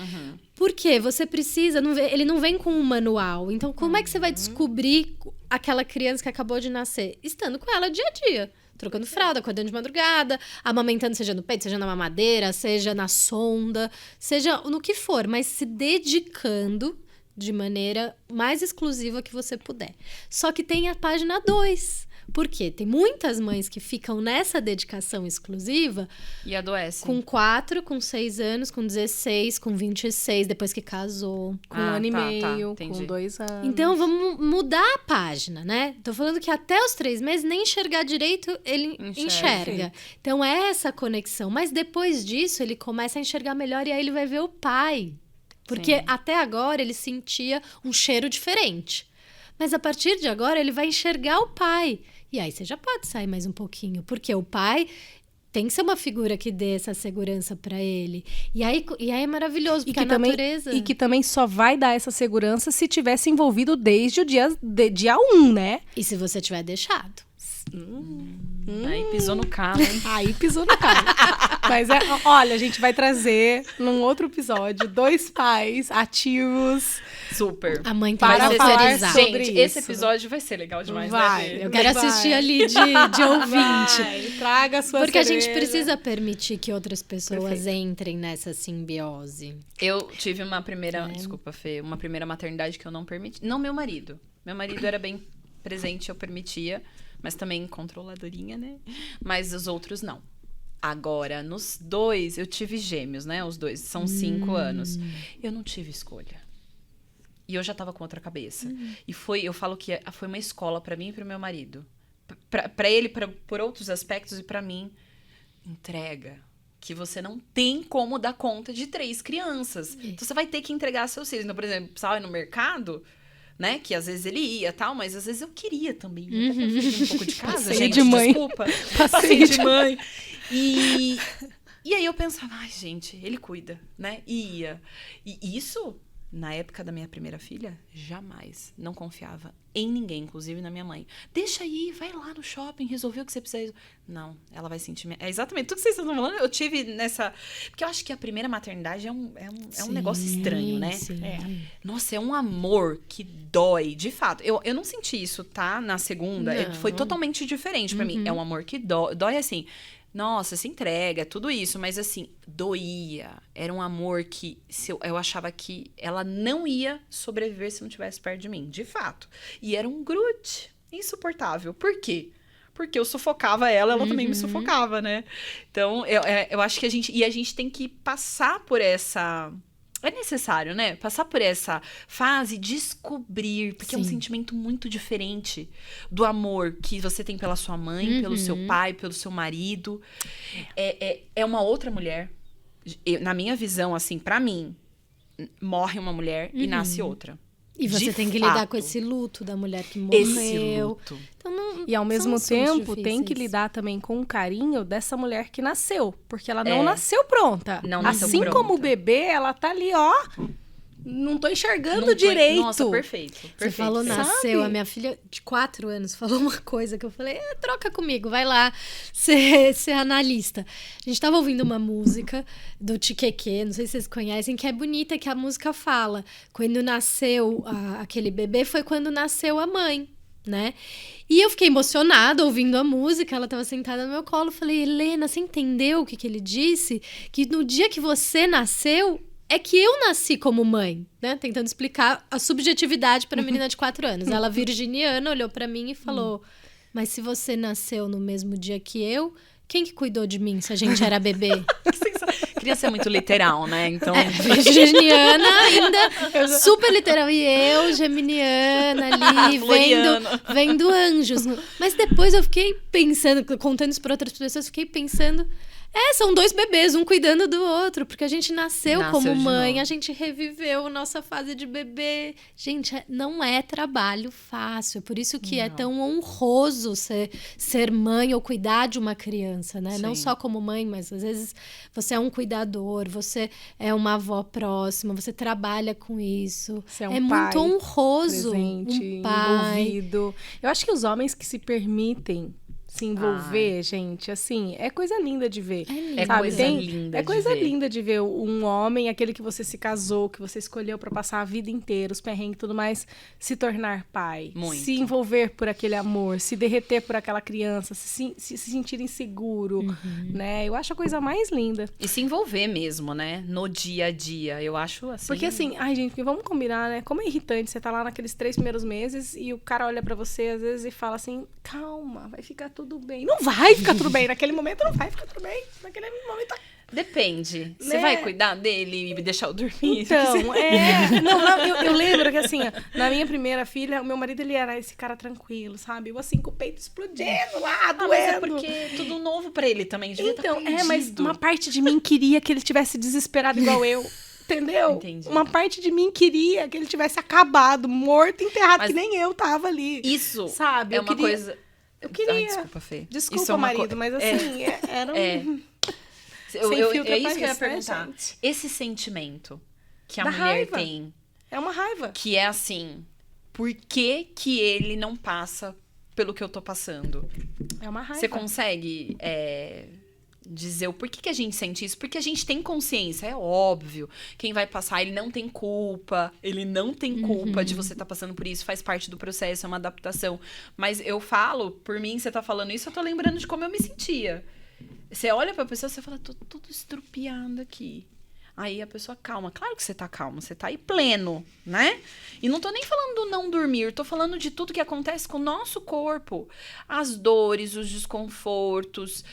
Porque você precisa... ele não vem com um manual. Então, como é que você vai descobrir aquela criança que acabou de nascer? Estando com ela dia a dia. Trocando fralda, acordando de madrugada, amamentando, seja no peito, seja na mamadeira, seja na sonda, seja no que for. Mas se dedicando de maneira mais exclusiva que você puder. Só que tem a página 2. Por quê? Tem muitas mães que ficam nessa dedicação exclusiva... E adoecem. Com 4, com 6 anos, com 16, com 26, depois que casou. Com 1 ano e meio, com 2 anos. Então, vamos mudar a página, né? Tô falando que até os 3 meses, nem enxergar direito, ele enxerga. Então, é essa conexão. Mas depois disso, ele começa a enxergar melhor e aí ele vai ver o pai. Porque até agora, ele sentia um cheiro diferente. Mas a partir de agora, ele vai enxergar o pai. E aí você já pode sair mais um pouquinho. Porque o pai tem que ser uma figura que dê essa segurança para ele. E aí é maravilhoso, porque a natureza... E que também só vai dar essa segurança se tivesse envolvido desde o dia 1, né? E se você tiver deixado. Aí pisou no calo, hein? Aí pisou no calo. Mas olha, a gente vai trazer num outro episódio 2 pais ativos. Super. A mãe tem para que falar autorizar. sobre Gente, isso. esse episódio vai ser legal demais, Vai. né? Eu quero assistir ali de ouvinte. Vai, traga a sua Porque a cerveja. gente precisa permitir que outras pessoas entrem nessa simbiose. Eu tive uma primeira... Desculpa, Fê. Uma primeira maternidade que eu não permiti. Não meu marido. Meu marido era bem presente, eu permitia. Mas também controladorinha, né? Mas os outros não. Agora, nos 2, eu tive gêmeos, né? Os 2, são 5 anos. Eu não tive escolha. E eu já tava com outra cabeça. E eu falo que foi uma escola pra mim e pro meu marido. Pra ele, por outros aspectos, e pra mim, entrega. Que você não tem como dar conta de 3 crianças. Então, você vai ter que entregar seus filhos. Então, por exemplo, precisava ir no mercado... Né? Que às vezes ele ia tal, mas às vezes eu queria também. Eu fugir um pouco de casa, Passeio gente, de mãe. desculpa. Passeio de mãe. E aí eu pensava, ai, gente, ele cuida, né? E ia. E isso, na época da minha primeira filha, jamais. Não confiava em ninguém, inclusive na minha mãe. Deixa aí, vai lá no shopping, resolver o que você precisa. Não, ela vai sentir... É exatamente tudo que vocês estão falando, eu tive nessa... Porque eu acho que a primeira maternidade é um negócio estranho, né? Nossa, é um amor que dói, de fato. Eu não senti isso, tá? Na segunda, foi totalmente diferente pra mim. É um amor que dói assim... Nossa, se entrega, tudo isso. Mas assim, doía. Era um amor que eu achava que ela não ia sobreviver se não estivesse perto de mim. De fato. E era um grude insuportável. Por quê? Porque eu sufocava ela também me sufocava, né? Então, eu acho que a gente tem que passar por essa é necessário, né? Passar por essa fase, descobrir, porque é um Sim. sentimento muito diferente do amor que você tem pela sua mãe, pelo seu pai, pelo seu marido. É uma outra mulher. Na minha visão, assim, pra mim, morre uma mulher e nasce outra. E você De tem que lidar fato. com esse luto da mulher que Esse morreu. luto. Então, não, E ao mesmo são assuntos tempo, tem que difíceis. lidar também com o carinho dessa mulher que nasceu. Porque ela não nasceu pronta. Não nasceu assim pronta. como o bebê, ela tá ali, ó. Não tô enxergando Não foi- direito. Nossa, perfeito. Você falou perfeito. nasceu, Sabe? a minha filha de 4 anos falou uma coisa que eu falei, troca comigo, vai lá ser analista. A gente tava ouvindo uma música do Tiqueque, não sei se vocês conhecem, que é bonita, que a música fala, quando nasceu aquele bebê foi quando nasceu a mãe, né? E eu fiquei emocionada ouvindo a música, ela tava sentada no meu colo, falei, Helena, você entendeu o que ele disse? Que no dia que você nasceu, é que eu nasci como mãe, né? Tentando explicar a subjetividade para a menina de 4 anos. Ela, virginiana, olhou para mim e falou, mas se você nasceu no mesmo dia que eu, quem que cuidou de mim se a gente era bebê? Criança é muito literal, né? Então, Virginiana ainda, super literal. E eu, geminiana ali, Floriano. vendo anjos. Mas depois eu fiquei pensando, contando isso para outras pessoas, fiquei pensando... são 2 bebês, um cuidando do outro, porque a gente nasceu como de mãe, novo. a gente reviveu nossa fase de bebê. Gente, não é trabalho fácil, é por isso que é tão honroso ser mãe ou cuidar de uma criança, né? Não Sim. só como mãe, mas às vezes você é um cuidador, você é uma avó próxima, você trabalha com isso. Você é um é pai muito honroso, presente, um pai. envolvido. Eu acho que os homens que se permitem se envolver, gente, assim, é coisa linda de ver. É sabe? coisa linda É de coisa ver. linda de ver um homem, aquele que você se casou, que você escolheu pra passar a vida inteira, os perrengues e tudo mais, se tornar pai. Muito. Se envolver por aquele amor, se derreter por aquela criança, se sentir inseguro, né? Eu acho a coisa mais linda. E se envolver mesmo, né? No dia a dia. Eu acho assim. Porque assim, ai gente, porque vamos combinar, né? Como é irritante você tá lá naqueles 3 primeiros meses e o cara olha pra você às vezes e fala assim, calma, vai ficar tudo bem. Não vai ficar tudo bem, naquele momento não vai ficar tudo bem. Naquele momento... Depende. Você Né? vai cuidar dele e deixar eu dormir? Então, eu lembro que assim, ó, na minha primeira filha, o meu marido, ele era esse cara tranquilo, sabe? Eu assim, com o peito explodindo lá, doendo. Mas é porque é tudo novo pra ele também. Devia Então, tá mas perdido. uma parte de mim queria que ele tivesse desesperado igual eu. Entendeu? Entendi. Uma parte de mim queria que ele tivesse acabado, morto, enterrado, Mas que nem eu tava ali. Isso Sabe? é Eu uma queia- coisa... Eu queria. Ai, desculpa, Fê. Desculpa, Isso é uma marido, mas assim, era um... É. Sem filtro É é isso que eu ia Paris, né, perguntar. gente? Esse sentimento que a Da mulher raiva. tem, É uma raiva. que é assim... Por que que ele não passa pelo que eu tô passando? É uma raiva. Você consegue dizer o porquê que a gente sente isso? Porque a gente tem consciência, é óbvio. Quem vai passar, ele não tem culpa. Ele não tem culpa de você estar passando por isso. Faz parte do processo, é uma adaptação. Mas eu falo, por mim, você tá falando isso, eu tô lembrando de como eu me sentia. Você olha pra pessoa, você fala, tô tudo estrupiando aqui. Aí a pessoa calma. Claro que você tá calmo, você tá aí pleno, né? E não tô nem falando do não dormir, tô falando de tudo que acontece com o nosso corpo. As dores, os desconfortos,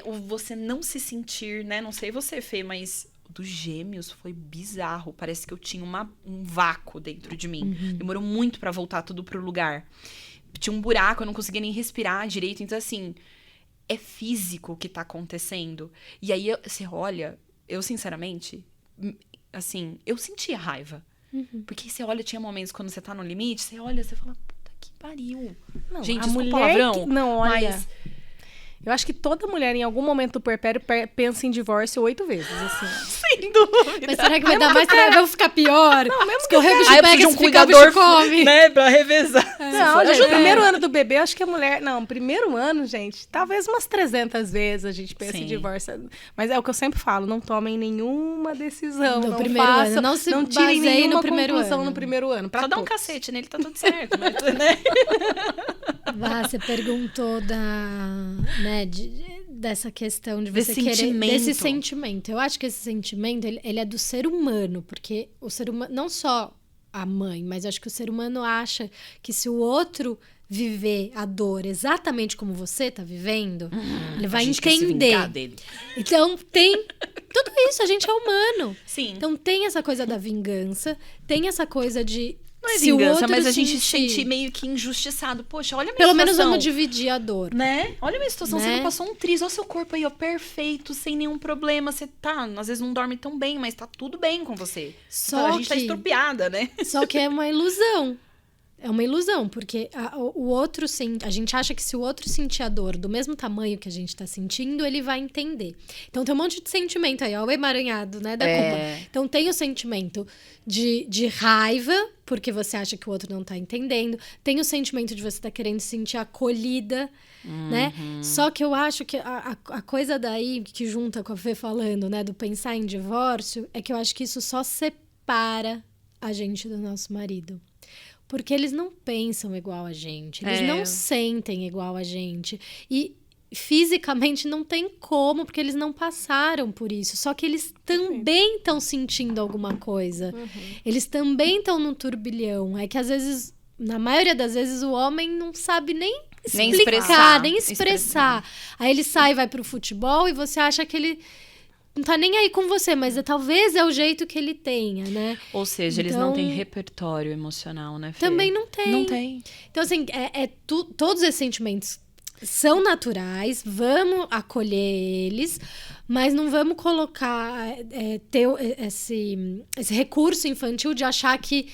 o você não se sentir, né? Não sei você, Fê, mas o dos gêmeos foi bizarro. Parece que eu tinha um vácuo dentro de mim. Demorou muito pra voltar tudo pro lugar. Tinha um buraco, eu não conseguia nem respirar direito. Então, assim, é físico o que tá acontecendo. E aí, você olha... Eu, sinceramente, assim, eu sentia raiva. Porque você olha, tinha momentos quando você tá no limite, você olha, você fala, puta que pariu. Não, Gente, a desculpa o mulher palavrão, que... Não, olha... mas... Eu acho que toda mulher, em algum momento do puerpério, pensa em divórcio 8 vezes, assim. Sem dúvida. Mas será que vai dar mais trabalho? Vai ficar pior? Não, mesmo que Escorrer, o bicho Aí eu pega, preciso de se um ficar, o bicho cuidador, come. né, pra revezar. Não, gente, ajuda. o primeiro ano do bebê, eu acho que a mulher... Não, primeiro ano, gente, talvez umas 300 vezes a gente pensa Sim. em divórcio. Mas é o que eu sempre falo, não tomem nenhuma decisão, No não primeiro façam, ano, não se tirem baseiem nenhuma no primeiro conclusão ano. no primeiro ano. Pra Só dá um todos. cacete nele, tá tudo certo. Né? Você perguntou dessa questão de Desse você querer... sentimento. Desse sentimento. Eu acho que esse sentimento, ele é do ser humano, porque o ser humano, não só a mãe, mas eu acho que o ser humano acha que se o outro viver a dor exatamente como você tá vivendo, ele vai A gente quer se entender. vingar dele. Então tem tudo isso, a gente é humano. Sim. Então tem essa coisa da vingança, tem essa coisa de Não é se o vingança, outro mas a gente se sentir- sentir meio que injustiçado. Poxa, olha a minha Pelo menos situação. vamos dividir a dor. Né? Olha a minha situação, Né? você não passou um triz, olha o seu corpo aí, ó, perfeito, sem nenhum problema. Você tá, às vezes não dorme tão bem, mas tá tudo bem com você. Só A gente tá que- estropiada, né? Só que é uma ilusão. É uma ilusão, porque o outro a gente acha que se o outro sentir a dor do mesmo tamanho que a gente tá sentindo, ele vai entender. Então tem um monte de sentimento aí, ó, o emaranhado, né, da culpa. Então tem o sentimento de raiva, porque você acha que o outro não tá entendendo. Tem o sentimento de você tá querendo se sentir acolhida, né? Só que eu acho que a coisa daí que junta com a Fê falando, né, do pensar em divórcio, é que eu acho que isso só separa a gente do nosso marido. Porque eles não pensam igual a gente, eles não sentem igual a gente. E fisicamente não tem como, porque eles não passaram por isso. Só que eles também estão sentindo alguma coisa. Eles também estão no turbilhão. É que às vezes, na maioria das vezes, o homem não sabe nem explicar, nem expressar. Aí ele sai e vai pro futebol e você acha que ele não tá nem aí com você, mas talvez é o jeito que ele tenha, né? Ou seja, eles Então, não têm repertório emocional, né, Fê? Também não tem. Não tem. Então, assim, todos esses sentimentos são naturais, vamos acolher eles, mas não vamos colocar, ter esse recurso infantil de achar que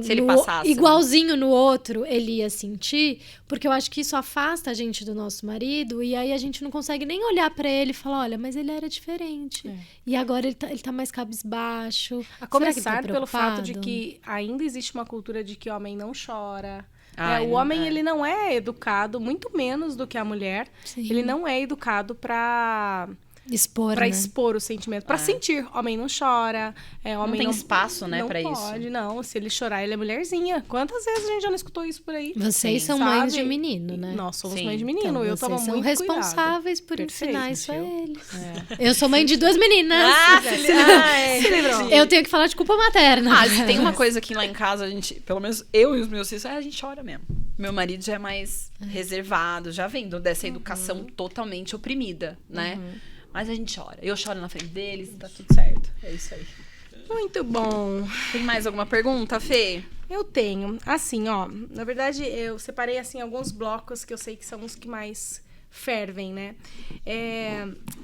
Se ele passasse, igualzinho no outro ele ia sentir, porque eu acho que isso afasta a gente do nosso marido, e aí a gente não consegue nem olhar pra ele e falar, olha, mas ele era diferente. E agora ele tá mais cabisbaixo. A Será que ele começar tá pelo fato de preocupado? que ainda existe uma cultura de que homem não chora. Ai, O homem, ele não é educado, muito menos do que a mulher. Sim. Ele não é educado pra Expor, pra né? expor o sentimento, pra sentir. Homem não chora, homem tem espaço, né, não pra isso. pode, não. Se ele chorar, ele é mulherzinha. Quantas vezes a gente já não escutou isso por aí? Vocês Sim. são Sabe? mães de menino, né? Nós somos Sim. mães de menino. Então, eu tomo vocês são muito responsáveis por Perfeito, ensinar isso a viu? eles. Eu sou mãe de 2 meninas. Se livrou. Eu tenho que falar de culpa materna. Ah, se tem uma coisa aqui lá em casa, a gente, pelo menos eu e os meus filhos, a gente chora mesmo. Meu marido já é mais reservado, já vem dessa educação totalmente oprimida, né? Mas a gente chora. Eu choro na frente deles, tá tudo certo. É isso aí. Muito bom. Tem mais alguma pergunta, Fê? Eu tenho. Assim, ó. Na verdade, eu separei, assim, alguns blocos que eu sei que são os que mais fervem, né?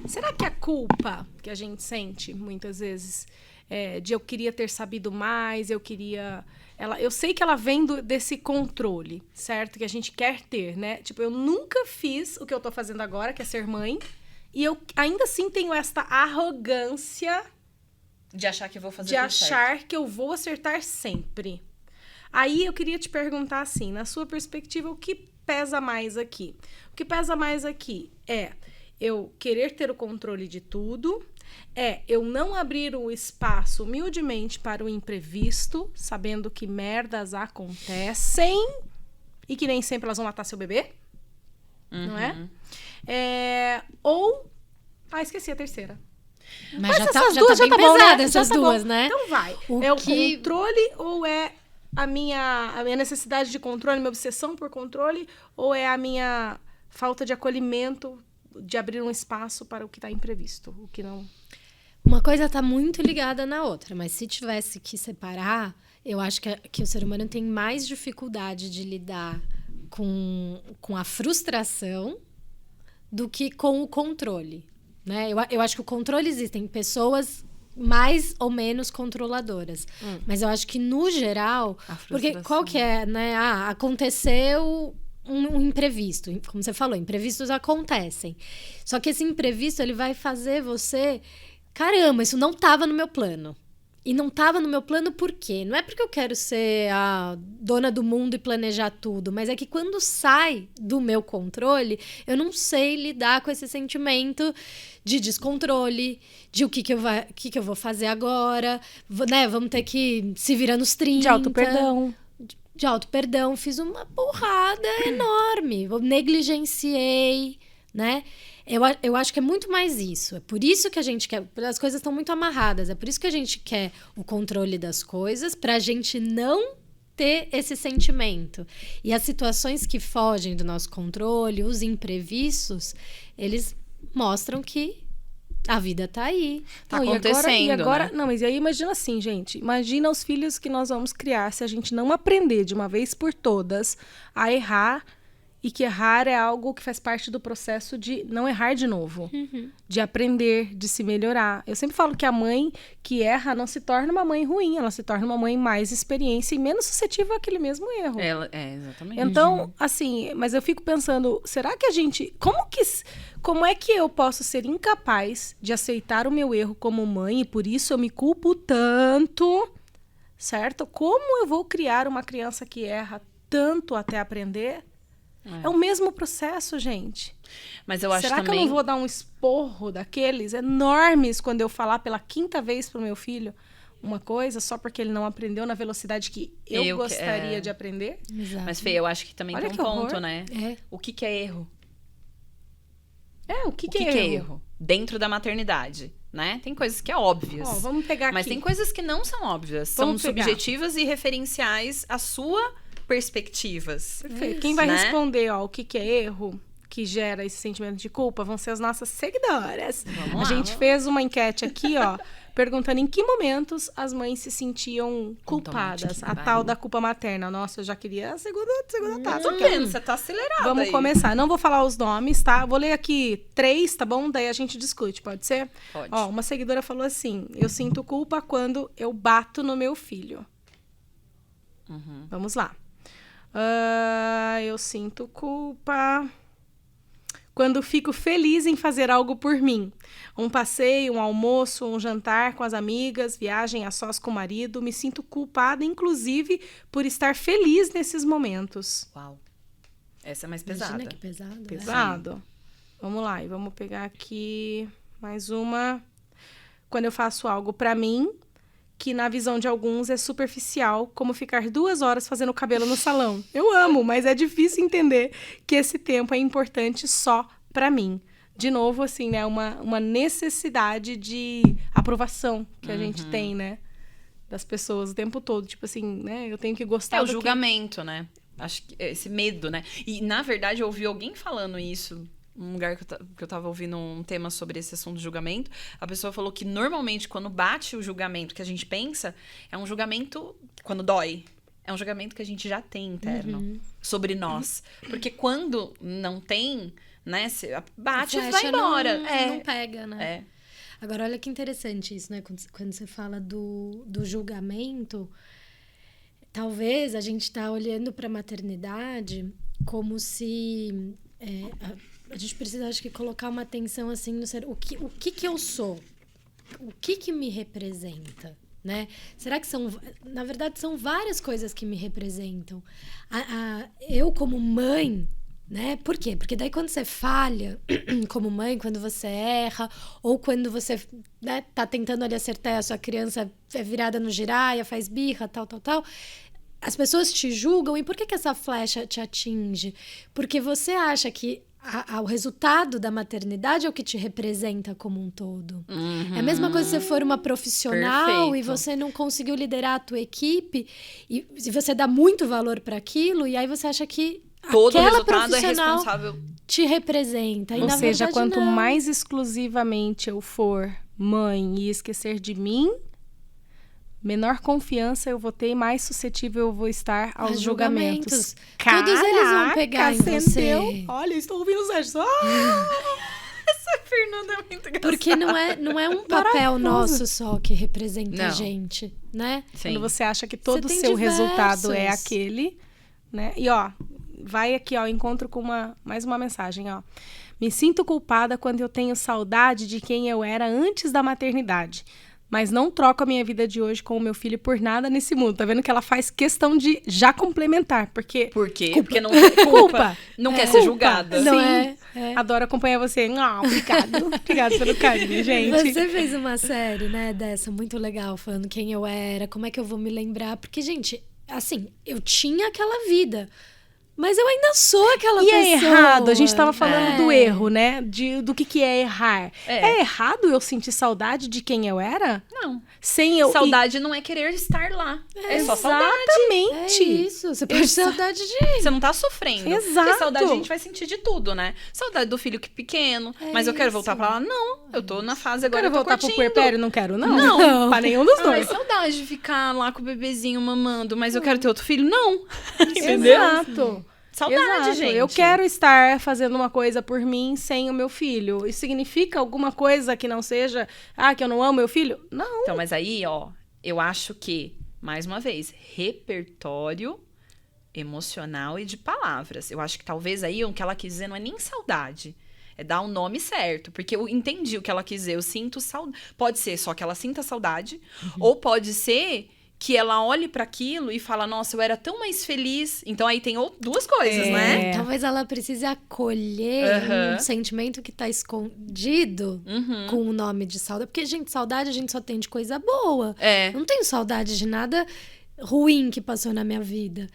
Será que a culpa que a gente sente, muitas vezes, de eu queria ter sabido mais, eu sei que ela vem desse controle, certo? Que a gente quer ter, né? Tipo, eu nunca fiz o que eu tô fazendo agora, que é ser mãe. E eu ainda assim tenho esta arrogância De achar que eu vou fazer de tudo achar certo. que eu vou acertar sempre. Aí eu queria te perguntar assim, na sua perspectiva, o que pesa mais aqui? O que pesa mais aqui é eu querer ter o controle de tudo, eu não abrir o espaço humildemente para o imprevisto, sabendo que merdas acontecem e que nem sempre elas vão matar seu bebê, não é? Esqueci a terceira. Mas já essas tá duas bem já tá bom, pesada né? essas Já tá duas, bom. né? Então vai. O É o que- controle ou é a minha necessidade de controle, minha obsessão por controle, ou é a minha falta de acolhimento, de abrir um espaço para o que está imprevisto, o que não... Uma coisa tá muito ligada na outra, mas se tivesse que separar, eu acho que o ser humano tem mais dificuldade de lidar com a frustração do que com o controle, né? Eu acho que o controle existem pessoas mais ou menos controladoras, mas eu acho que no geral, porque qual que é, né? Aconteceu um imprevisto, como você falou, imprevistos acontecem. Só que esse imprevisto ele vai fazer você, caramba, isso não estava no meu plano. E não estava no meu plano por quê? Não é porque eu quero ser a dona do mundo e planejar tudo, mas é que quando sai do meu controle, eu não sei lidar com esse sentimento de descontrole, de o que eu vou fazer agora, né? Vamos ter que se virar nos 30. De auto-perdão. De auto-perdão. Fiz uma burrada enorme. Negligenciei, né? Eu acho que é muito mais isso. É por isso que a gente quer... As coisas estão muito amarradas. É por isso que a gente quer o controle das coisas, pra gente não ter esse sentimento. E as situações que fogem do nosso controle, os imprevistos, eles mostram que a vida tá aí. Tá acontecendo, né? Não, mas aí imagina assim, gente. Imagina os filhos que nós vamos criar se a gente não aprender de uma vez por todas a errar, e que errar é algo que faz parte do processo de não errar de novo. De aprender, de se melhorar. Eu sempre falo que a mãe que erra não se torna uma mãe ruim, ela se torna uma mãe mais experiência e menos suscetível àquele mesmo erro. Exatamente. Então, assim, mas eu fico pensando, será que a gente... Como é que eu posso ser incapaz de aceitar o meu erro como mãe e por isso eu me culpo tanto, certo? Como eu vou criar uma criança que erra tanto até aprender? É o mesmo processo, gente. Mas eu acho Será também... que eu não vou dar um esporro daqueles enormes quando eu falar pela 5ª vez pro meu filho uma coisa só porque ele não aprendeu na velocidade que eu gostaria de aprender? Exato. Mas, Fê, eu acho que também tem um ponto, horror. né? O que é erro? O que é erro? Dentro da maternidade, né? Tem coisas que é óbvias. Vamos pegar aqui. Mas tem coisas que não são óbvias. Vamos são pegar. subjetivas e referenciais à sua perspectivas. Perfeito. Quem vai né? responder, o que é erro, que gera esse sentimento de culpa, vão ser as nossas seguidoras. Vamos lá, gente fez uma enquete aqui, perguntando em que momentos as mães se sentiam culpadas. A tal da culpa materna. Nossa, eu já queria a segunda taça. Você tá acelerada. Vamos aí. começar. Não vou falar os nomes, tá? Vou ler aqui 3, tá bom? Daí a gente discute, pode ser? Pode. Uma seguidora falou assim: eu sinto culpa quando eu bato no meu filho. Vamos lá. Eu sinto culpa quando fico feliz em fazer algo por mim. Um passeio, um almoço, um jantar com as amigas, viagem a sós com o marido. Me sinto culpada, inclusive, por estar feliz nesses momentos. Uau. Essa é mais pesada. Imagina que pesado. Pesado. Vamos lá, e vamos pegar aqui mais uma. Quando eu faço algo pra mim, que na visão de alguns é superficial, como ficar 2 horas fazendo cabelo no salão. Eu amo, mas é difícil entender que esse tempo é importante só pra mim. De novo, assim, né, uma necessidade de aprovação que a gente tem, né, das pessoas o tempo todo. Tipo assim, né, eu tenho que gostar o julgamento, né? Acho que esse medo, né? E, na verdade, eu ouvi alguém falando isso num lugar que eu tava ouvindo um tema sobre esse assunto de julgamento. A pessoa falou que, normalmente, quando bate o julgamento que a gente pensa, é um julgamento, quando dói, é um julgamento que a gente já tem interno sobre nós. Porque quando não tem, né, bate e vai embora. Não pega, né? Agora, olha que interessante isso, né? Quando você fala do julgamento, talvez a gente tá olhando para a maternidade como se... a gente precisa, acho que, colocar uma atenção assim no ser. O que eu sou? O que me representa? Né? Será que são... Na verdade, são várias coisas que me representam. Eu, como mãe, né? Por quê? Porque daí quando você falha como mãe, quando você erra, ou quando você, né, tá tentando ali acertar, a sua criança é virada no giraia, faz birra, tal, as pessoas te julgam. E por que essa flecha te atinge? Porque você acha que o resultado da maternidade é o que te representa como um todo. É a mesma coisa se você for uma profissional. Perfeito. E você não conseguiu liderar a tua equipe, e você dá muito valor para aquilo, e aí você acha que todo aquela resultado é profissional responsável, te representa. E, ou na seja, verdade, quanto não. mais exclusivamente eu for mãe e esquecer de mim, menor confiança eu vou ter e mais suscetível eu vou estar aos julgamentos. Todos eles vão pegar em você. Olha, eu estou ouvindo os anjos. Essa Fernanda é muito engraçada. Porque não é um papel nosso só que representa a gente, né? Sim. Quando você acha que todo o tem seu diversos resultado é aquele, né? E vai aqui, encontro com mais uma mensagem, Me sinto culpada quando eu tenho saudade de quem eu era antes da maternidade. Mas não troco a minha vida de hoje com o meu filho por nada nesse mundo. Tá vendo que ela faz questão de já complementar. Porque... Por quê? Culpa. Porque não quer culpa. Não quer ser julgada. Não Sim. Adoro acompanhar você. Obrigado. Obrigada pelo carinho, gente. Você fez uma série, né, dessa, muito legal, falando quem eu era, como é que eu vou me lembrar. Porque, gente, assim, eu tinha aquela vida. Mas eu ainda sou aquela pessoa. E é errado, a gente tava falando do erro, né? Do que é errar. É errado eu sentir saudade de quem eu era? Não. Sem eu... Saudade não é querer estar lá. É só saudade. Exatamente. É isso, você pode ter saudade de... Você não tá sofrendo. Exato. Porque saudade a gente vai sentir de tudo, né? Saudade do filho que pequeno. Mas eu quero voltar pra lá? Não. Eu tô na fase agora, Quero eu tô voltar curtindo. pro puerpério? Não quero, não. Não. Pra nenhum dos Ai, dois. saudade de ficar lá com o bebezinho mamando, mas eu quero ter outro filho? Não. Entendeu? Exato. Saudade, Exato. gente. Eu quero estar fazendo uma coisa por mim sem o meu filho. Isso significa alguma coisa que não seja, que eu não amo meu filho? Não. Então, mas aí, ó, eu acho que, mais uma vez, repertório emocional e de palavras. Eu acho que talvez aí o que ela quis dizer não é nem saudade. É dar o nome certo. Porque eu entendi o que ela quis dizer. Eu sinto saudade. Pode ser só que ela sinta saudade. Ou pode ser que ela olhe para aquilo e fala, nossa, eu era tão mais feliz. Então aí tem duas coisas, né? Talvez ela precise acolher um sentimento que tá escondido com o nome de saudade. Porque, gente, saudade a gente só tem de coisa boa. Eu não tenho saudade de nada ruim que passou na minha vida.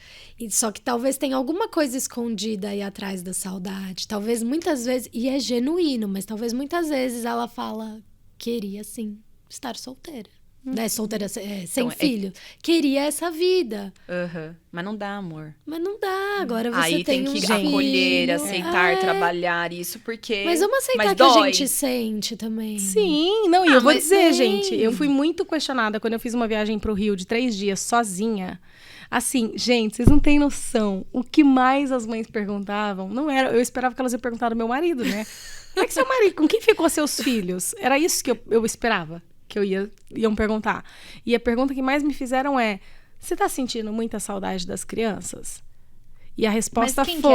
Só que talvez tenha alguma coisa escondida aí atrás da saudade. Talvez muitas vezes, e é genuíno, mas talvez muitas vezes ela fala, queria sim estar solteira. Né? Solteira, sem então, filho. Queria essa vida. Mas não dá, amor. Mas não dá. Agora você aí tem que um acolher, filho. aceitar, trabalhar isso, porque... Mas vamos aceitar que dói. a gente sente também. Sim, não, e eu vou dizer, tem. gente, eu fui muito questionada quando eu fiz uma viagem pro Rio de 3 dias sozinha. Assim, gente, vocês não têm noção. O que mais as mães perguntavam, não era... Eu esperava que elas iam perguntar do meu marido, né? Como é que seu marido, com quem ficou seus filhos? Era isso que eu esperava que iam perguntar. E a pergunta que mais me fizeram é, você tá sentindo muita saudade das crianças? E a resposta Mas quem foi,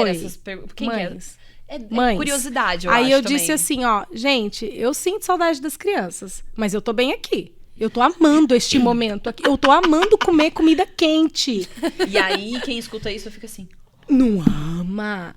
que era essas mães. É curiosidade, eu acho Aí eu também. disse assim, ó, gente, eu sinto saudade das crianças, mas eu tô bem aqui. Eu tô amando este momento aqui. Eu tô amando comer comida quente. E aí, quem escuta isso fica assim... Não ama.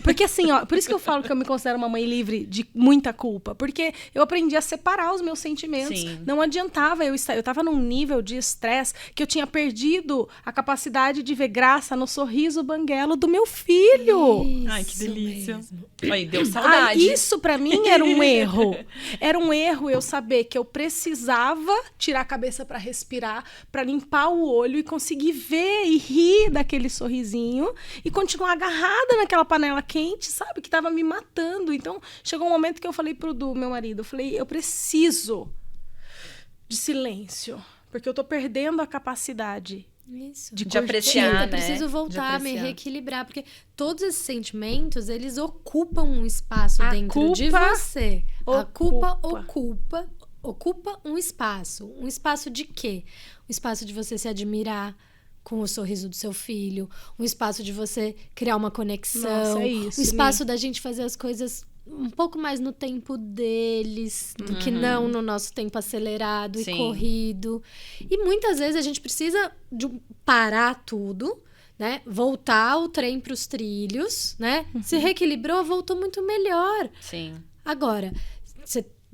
Porque assim, ó, por isso que eu falo que eu me considero uma mãe livre de muita culpa. Porque eu aprendi a separar os meus sentimentos. Sim. Não adiantava eu tava num nível de estresse que eu tinha perdido a capacidade de ver graça no sorriso banguelo do meu filho. Isso Ai, que delícia. mesmo. Aí, deu saudade. Isso pra mim era um erro. Era um erro eu saber que eu precisava tirar a cabeça pra respirar, pra limpar o olho e conseguir ver e rir daquele sorrisinho e continuar agarrada naquela panela quente, sabe? Que tava me matando. Então, chegou um momento que eu falei pro meu marido, eu falei, eu preciso de silêncio, porque eu tô perdendo a capacidade Isso. De apreciar, né? Eu preciso De voltar a me apreciar. reequilibrar, porque todos esses sentimentos, eles ocupam um espaço A dentro de culpa você. A culpa ocupa. ocupa um espaço. Um espaço de quê? Um espaço de você se admirar com o sorriso do seu filho, um espaço de você criar uma conexão, Nossa, é isso, um espaço da gente fazer as coisas um pouco mais no tempo deles, do que não no nosso tempo acelerado Sim. e corrido. E muitas vezes a gente precisa de parar tudo, né? Voltar o trem para os trilhos, né? Se reequilibrou, voltou muito melhor. Sim. Agora,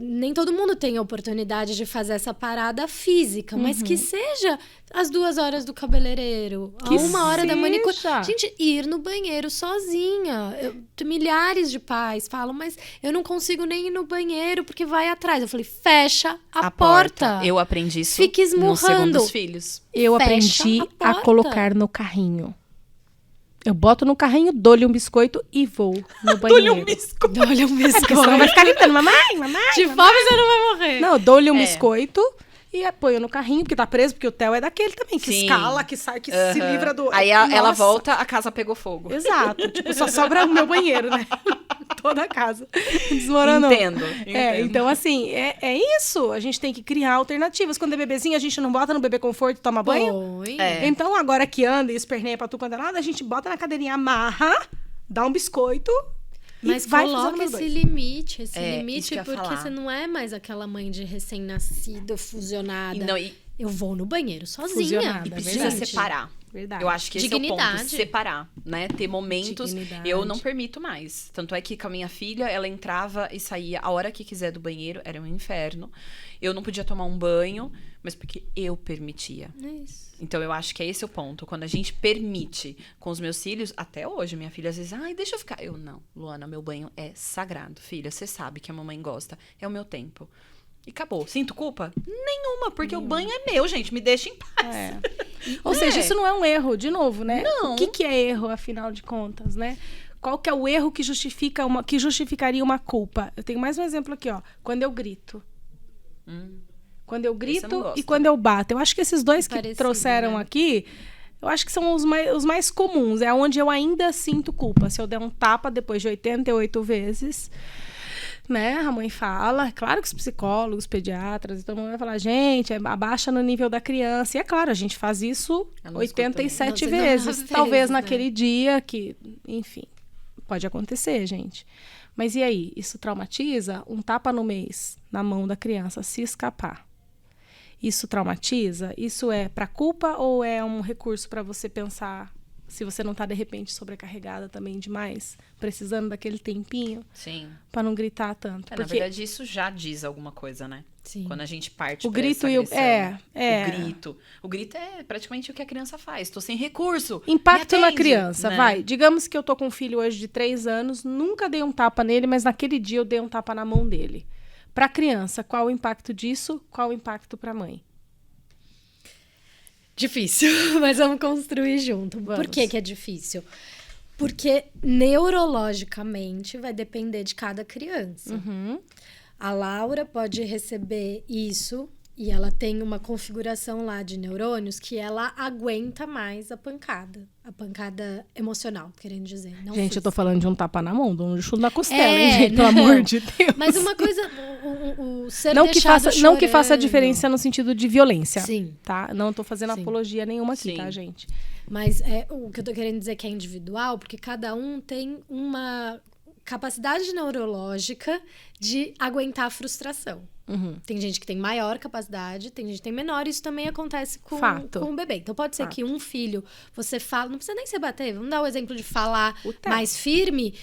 nem todo mundo tem a oportunidade de fazer essa parada física, mas que seja às 2 horas do cabeleireiro, a Que 1 hora da manicure. seja. Gente, ir no banheiro sozinha. Milhares de pais falam, mas eu não consigo nem ir no banheiro porque vai atrás. Eu falei, fecha a porta. Eu aprendi isso Fique no segundo esmurrando. dos filhos. Eu Fecha aprendi a a porta. colocar no carrinho. Eu boto no carrinho, dou-lhe um biscoito e vou no banheiro. Olha um Porque biscoito. senão vai ficar gritando, mamãe. De fome você não vai morrer. Não, eu dou-lhe um biscoito e apoio no carrinho, porque tá preso, porque o Theo é daquele também, que Sim. escala, que sai, que se livra do... Aí ela Nossa. volta, a casa pegou fogo. Exato. Tipo, só sobra o meu banheiro, né? Toda a casa. Desmoronou. Entendo. Então assim, é isso. A gente tem que criar alternativas. Quando é bebezinho, a gente não bota no bebê conforto e toma banho. Põe. Então, agora que anda e esperneia pra tu quando é nada, a gente bota na cadeirinha, amarra, dá um biscoito Mas e vai coloca fazendo esse dois. limite, isso que eu ia porque falar. você não é mais aquela mãe de recém-nascido, fusionada. E Eu vou no banheiro sozinha. Fusionada, E é precisa verdade. separar. Verdade. Eu acho que esse é o ponto, Dignidade. separar, né? Ter momentos, Dignidade. eu não permito mais. Tanto é que com a minha filha, ela entrava e saía a hora que quiser do banheiro, era um inferno. Eu não podia tomar um banho, mas porque eu permitia. Isso. Então eu acho que é esse o ponto. Quando a gente permite com os meus filhos, até hoje, minha filha às vezes, ai, deixa eu ficar. Eu não, Luana, meu banho é sagrado. Filha, você sabe que a mamãe gosta, é o meu tempo. E acabou. Sinto culpa? Nenhuma, porque o banho é meu, gente. Me deixa em paz. É. Ou seja, isso não é um erro, de novo, né? Não. O que é erro, afinal de contas, né? Qual que é o erro que justificaria uma culpa? Eu tenho mais um exemplo aqui, ó. Quando eu grito. Quando eu Esse eu grito não gosto. e quando eu bato. Eu acho que esses dois que Parecido, trouxeram né? aqui, eu acho que são os mais comuns. É onde eu ainda sinto culpa. Se eu der um tapa depois de 88 vezes, né? A mãe fala, claro que os psicólogos, pediatras, todo mundo vai falar, gente, abaixa no nível da criança. E é claro, a gente faz isso Eu não escuto 87 também. vezes. 99 Talvez vezes, né? naquele dia que, enfim, pode acontecer, gente. Mas e aí? Isso traumatiza? Um tapa no mês na mão da criança se escapar. Isso traumatiza? Isso é para culpa ou é um recurso para você pensar se você não tá de repente sobrecarregada também demais, precisando daquele tempinho Sim. para não gritar tanto? É, na verdade, isso já diz alguma coisa, né? Sim. Quando a gente parte O pra grito essa e o- agressão. é. O grito. O grito é praticamente o que a criança faz. Tô sem recurso. Impacto me na atende, criança, né? vai. Digamos que eu tô com um filho hoje de 3 anos, nunca dei um tapa nele, mas naquele dia eu dei um tapa na mão dele. Pra criança, qual o impacto disso? Qual o impacto pra mãe? Difícil, mas vamos construir junto. Vamos. Por que é difícil? Porque neurologicamente vai depender de cada criança. Uhum. A Laura pode receber isso e ela tem uma configuração lá de neurônios que ela aguenta mais a pancada emocional, querendo dizer. Não Gente, eu tô física. falando de um tapa na mão, de um chute na costela, É, hein, gente? Pelo não. amor de Deus. Mas uma coisa, o ser Não que, deixado faça, não que faça chorando. diferença no sentido de violência, Sim. tá? Não tô fazendo Sim. apologia nenhuma aqui, Sim. tá, gente? Mas o que eu tô querendo dizer é que é individual, porque cada um tem uma capacidade neurológica de aguentar a frustração. Uhum. Tem gente que tem maior capacidade, tem gente que tem menor, isso também acontece com Fato. o bebê. Então pode ser Fato. que um filho, você fala, não precisa nem se bater, vamos dar o exemplo de falar O teto. mais firme,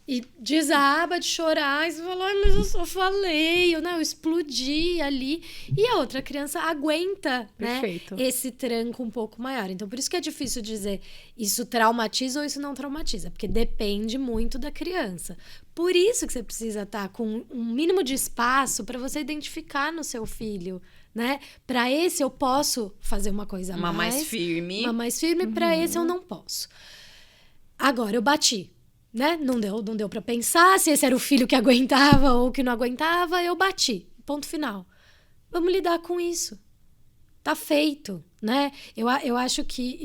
e desaba de chorar, e você fala, ai, mas eu só falei, eu explodi ali. E a outra criança aguenta, Perfeito. né, esse tranco um pouco maior. Então, por isso que é difícil dizer isso traumatiza ou isso não traumatiza, porque depende muito da criança. Por isso que você precisa estar com um mínimo de espaço para você identificar no seu filho, né? Para esse eu posso fazer uma coisa Uma mais firme. uma mais firme, para esse eu não posso. Agora, eu bati, né? Não deu para pensar se esse era o filho que aguentava ou que não aguentava, eu bati. Ponto final. Vamos lidar com isso. Tá feito, né? Eu acho que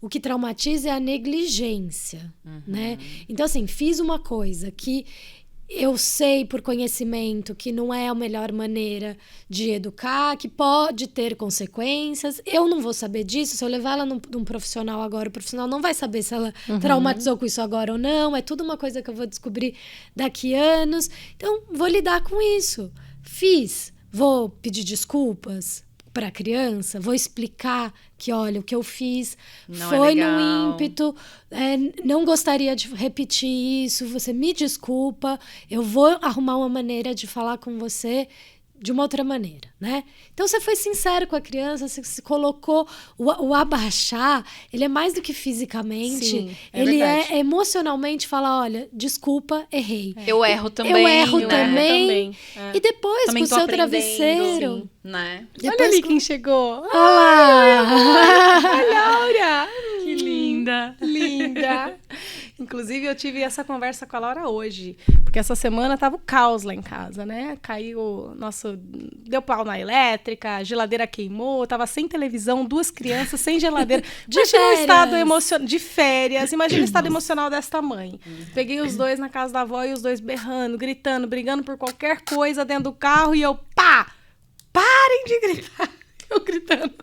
o que traumatiza é a negligência, né? Então, assim, fiz uma coisa que eu sei por conhecimento que não é a melhor maneira de educar, que pode ter consequências. Eu não vou saber disso. Se eu levar ela num profissional agora, o profissional não vai saber se ela traumatizou com isso agora ou não. É tudo uma coisa que eu vou descobrir daqui a anos. Então, vou lidar com isso. Fiz. Vou pedir desculpas para a criança, vou explicar que, olha, o que eu fiz Não foi é legal. num ímpeto, não gostaria de repetir isso, você me desculpa, eu vou arrumar uma maneira de falar com você de uma outra maneira, né? Então, você foi sincero com a criança, você se colocou, o abaixar, ele é mais do que fisicamente, Sim, é ele verdade. é emocionalmente falar, olha, desculpa, errei. Eu erro também. Eu erro né? também. É. E depois, Também com o tô seu aprendendo, travesseiro... sim, né? Olha Depois ali com- quem chegou. Olha lá! Laura! Que linda. Linda! Inclusive, eu tive essa conversa com a Laura hoje, porque essa semana tava o caos lá em casa, né? Caiu nosso... Deu pau na elétrica, a geladeira queimou, tava sem televisão, 2 crianças, sem geladeira. Imagina o férias. estado emocional... De férias. Imagina o estado emocional dessa mãe. Peguei os dois na casa da avó e os dois berrando, gritando, brigando por qualquer coisa dentro do carro e eu, pá! Parem de gritar! Eu gritando.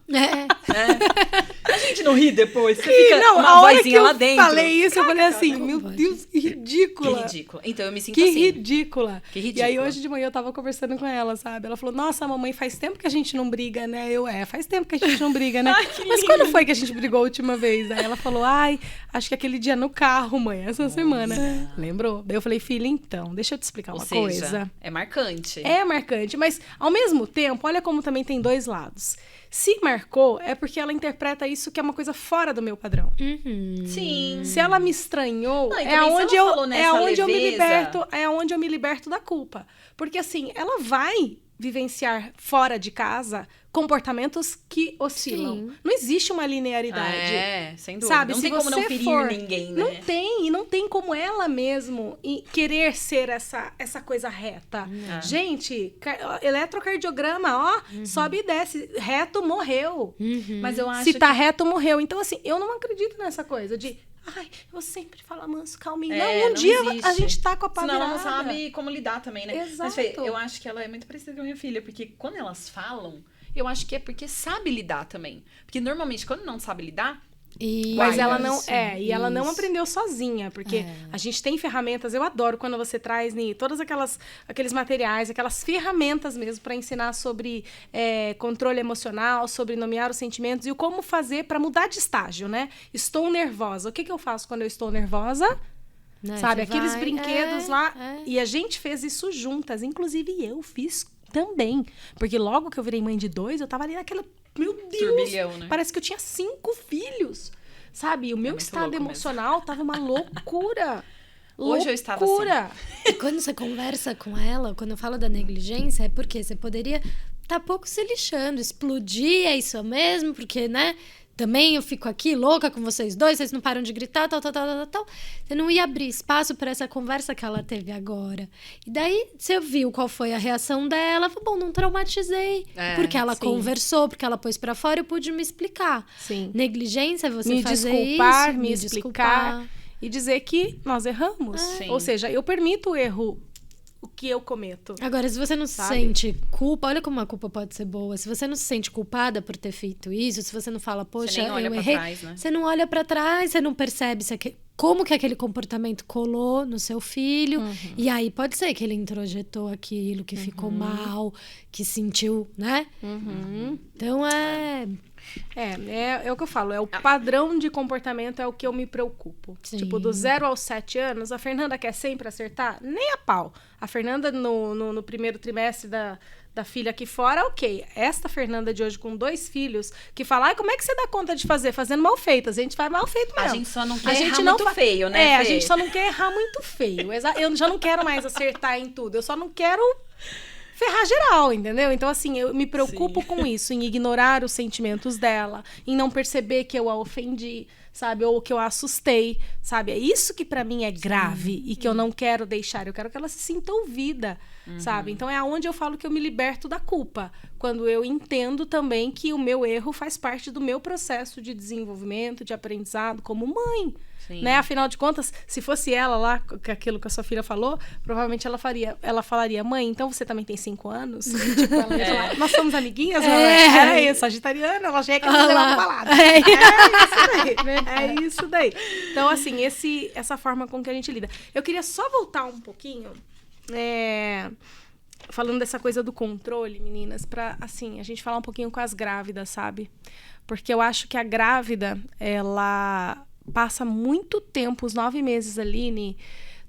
A gente não ri depois? Você fica não, uma a hora que vozinha eu lá dentro. falei isso, eu falei assim, como meu pode? Deus, que ridícula. Que ridículo. Então eu me sinto Que assim. ridícula. Que ridícula. E aí hoje de manhã eu tava conversando com ela, sabe? Ela falou, nossa, mamãe, faz tempo que a gente não briga, né? Faz tempo que a gente não briga, né? Ai, que Mas lindo. quando foi que a gente brigou a última vez? Aí ela falou, ai, acho que aquele dia no carro, mãe, essa semana. Lembrou? Daí eu falei, filha, então, deixa eu te explicar Ou uma seja, coisa. é marcante. É marcante, mas ao mesmo tempo, olha como também tem dois lados. Se marcou, é porque ela interpreta isso que é uma coisa fora do meu padrão. Sim. Se ela me estranhou, Não, e é também se aonde ela eu falou é nessa aonde eu me leveza- liberto, é aonde eu me liberto da culpa. Porque assim, ela vai vivenciar fora de casa comportamentos que oscilam. Sim. Não existe uma linearidade. É, sem dúvida. Sabe, não tem se como não você ferir for- ninguém, né? Não tem como ela mesmo querer ser essa coisa reta. É. Gente, eletrocardiograma, ó, sobe e desce, reto morreu. Mas eu acho Se tá reto, morreu. Então, assim, eu não acredito nessa coisa de ai, eu sempre falo manso, calminho. não, um dia existe. a gente tá com a pá Senão ela não virada. sabe como lidar também, né? Exato. Mas, Fê, eu acho que ela é muito parecida com a minha filha, porque quando elas falam, eu acho que é porque sabe lidar também. Porque normalmente, quando não sabe lidar, Mas Guarda. ela não Isso, ela não isso. aprendeu sozinha, porque a gente tem ferramentas. Eu adoro quando você traz todas aqueles materiais, aquelas ferramentas mesmo para ensinar sobre controle emocional, sobre nomear os sentimentos e o como fazer para mudar de estágio, né? Estou nervosa. O que eu faço quando eu estou nervosa? Né, Sabe, você aqueles vai- brinquedos lá. é. E a gente fez isso juntas. Inclusive, eu fiz também. Porque logo que eu virei mãe de 2, eu tava ali naquela. Meu Deus! turbilhão, né? Parece que eu tinha 5 filhos. Sabe? O meu muito estado louco mesmo. emocional tava uma loucura. Hoje eu estava assim. loucura. E quando você conversa com ela, quando eu falo da negligência, é porque você poderia tá pouco se lixando, explodir, é isso mesmo, porque, né? Também eu fico aqui louca com vocês dois, vocês não param de gritar, tal. Você não ia abrir espaço para essa conversa que ela teve agora. E daí você viu qual foi a reação dela, falou, bom, não traumatizei, porque ela sim. conversou, porque ela pôs para fora, eu pude me explicar. Sim. Negligência é você Me fazer desculpar, isso, me explicar. E dizer que nós erramos. Sim. Ou seja, eu permito o erro, o que eu cometo. Agora, se você não Sabe? sente culpa, olha como a culpa pode ser boa. Se você não se sente culpada por ter feito isso, se você não fala, poxa, Você nem olha eu pra errei, trás, né? você não olha pra trás, você não percebe como que aquele comportamento colou no seu filho. E aí pode ser que ele introjetou aquilo, que ficou mal, que sentiu, né? Então É o que eu falo, é o padrão de comportamento é o que eu me preocupo. Sim. Tipo, do 0 aos 7 anos, a Fernanda quer sempre acertar? Nem a pau. A Fernanda, no primeiro trimestre da filha aqui fora, ok. Esta Fernanda de hoje com 2 filhos, que fala, ai, como é que você dá conta de fazer? Fazendo mal feito. A gente faz mal feito mesmo. A gente só não quer A gente errar não muito fa- feio, né, a Fê? gente só não quer errar muito feio. Eu já não quero mais acertar em tudo. Eu só não quero ferrar geral, entendeu? Então, assim, eu me preocupo com isso, em ignorar os sentimentos dela, em não perceber que eu a ofendi, sabe? Ou que eu a assustei, sabe? É isso que pra mim é grave e que eu não quero deixar. Eu quero que ela se sinta ouvida, sabe? Então, é aonde eu falo que eu me liberto da culpa. Quando eu entendo também que o meu erro faz parte do meu processo de desenvolvimento, de aprendizado como mãe. Sim. Né? Afinal de contas, se fosse ela lá, com aquilo que a sua filha falou, provavelmente ela falaria, mãe, então você também tem 5 anos? E, tipo, ela ia falar, nós somos amiguinhas? Era isso, sagitariana, ela já ia querer fazer uma balada. É isso daí. Então, assim, essa forma com que a gente lida. Eu queria só voltar um pouquinho, falando dessa coisa do controle, meninas, pra, assim, a gente falar um pouquinho com as grávidas, sabe? Porque eu acho que a grávida, ela passa muito tempo, os 9 meses ali,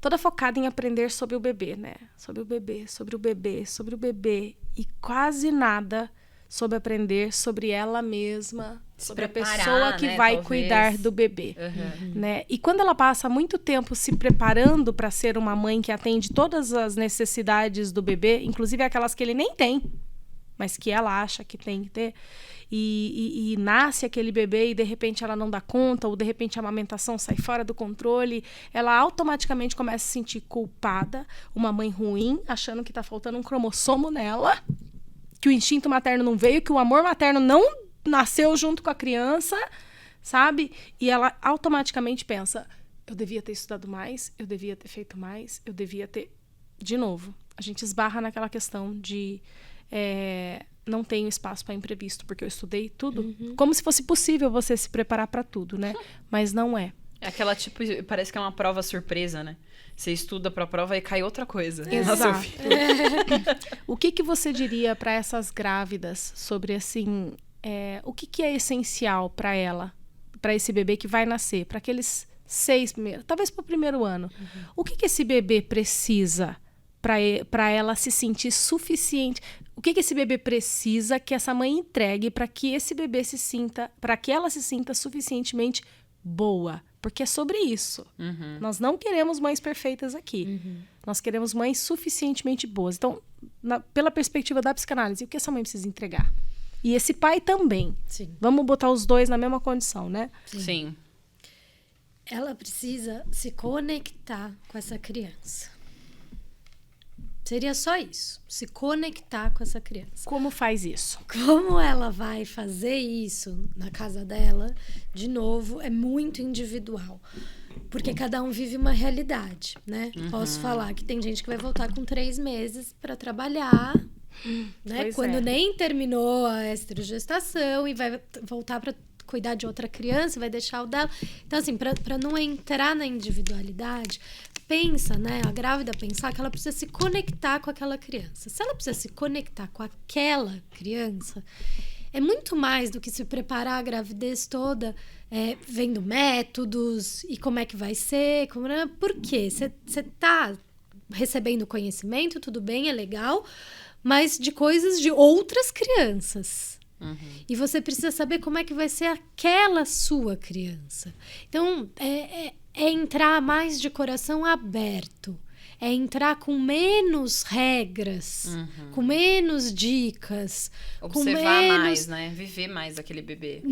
toda focada em aprender sobre o bebê, né? Sobre o bebê. E quase nada sobre aprender sobre ela mesma, sobre a preparar, pessoa que né, vai talvez. cuidar do bebê. Uhum. Né? E quando ela passa muito tempo se preparando para ser uma mãe que atende todas as necessidades do bebê, inclusive aquelas que ele nem tem, mas que ela acha que tem que ter, e nasce aquele bebê e de repente ela não dá conta, ou de repente a amamentação sai fora do controle, ela automaticamente começa a se sentir culpada, uma mãe ruim, achando que está faltando um cromossomo nela, que o instinto materno não veio, que o amor materno não nasceu junto com a criança, sabe? E ela automaticamente pensa, eu devia ter estudado mais, eu devia ter feito mais, eu devia ter... De novo, a gente esbarra naquela questão de não tenho espaço para imprevisto, porque eu estudei tudo. Como se fosse possível você se preparar para tudo, né? Mas não é. É aquela tipo, parece que é uma prova surpresa, né? Você estuda pra prova e cai outra coisa. Exato. O que você diria para essas grávidas sobre, assim, o que é essencial para ela, para esse bebê que vai nascer, para aqueles 6 meses, talvez para o primeiro ano? O que esse bebê precisa para ela se sentir suficiente? O que esse bebê precisa que essa mãe entregue para que esse bebê para que ela se sinta suficientemente boa? Porque é sobre isso. Nós não queremos mães perfeitas aqui. Nós queremos mães suficientemente boas. Então, pela perspectiva da psicanálise, o que essa mãe precisa entregar? E esse pai também. Sim. Vamos botar os dois na mesma condição, né? Sim. Ela precisa se conectar com essa criança. Seria só isso, se conectar com essa criança. Como faz isso? Como ela vai fazer isso na casa dela, de novo, é muito individual. Porque cada um vive uma realidade, né? Posso falar que tem gente que vai voltar com 3 meses para trabalhar, né? Pois Quando é. nem terminou a esterogestação e vai voltar para cuidar de outra criança, vai deixar o dela. Então, assim, para não entrar na individualidade, pensa, né? A grávida pensar que ela precisa se conectar com aquela criança. Se ela precisa se conectar com aquela criança, é muito mais do que se preparar a gravidez toda vendo métodos e como é que vai ser. Por quê? Você tá recebendo conhecimento, tudo bem, é legal, mas de coisas de outras crianças. E você precisa saber como é que vai ser aquela sua criança. Então, é entrar mais de coração aberto. É entrar com menos regras, com menos dicas. Observar mais, né? Viver mais aquele bebê.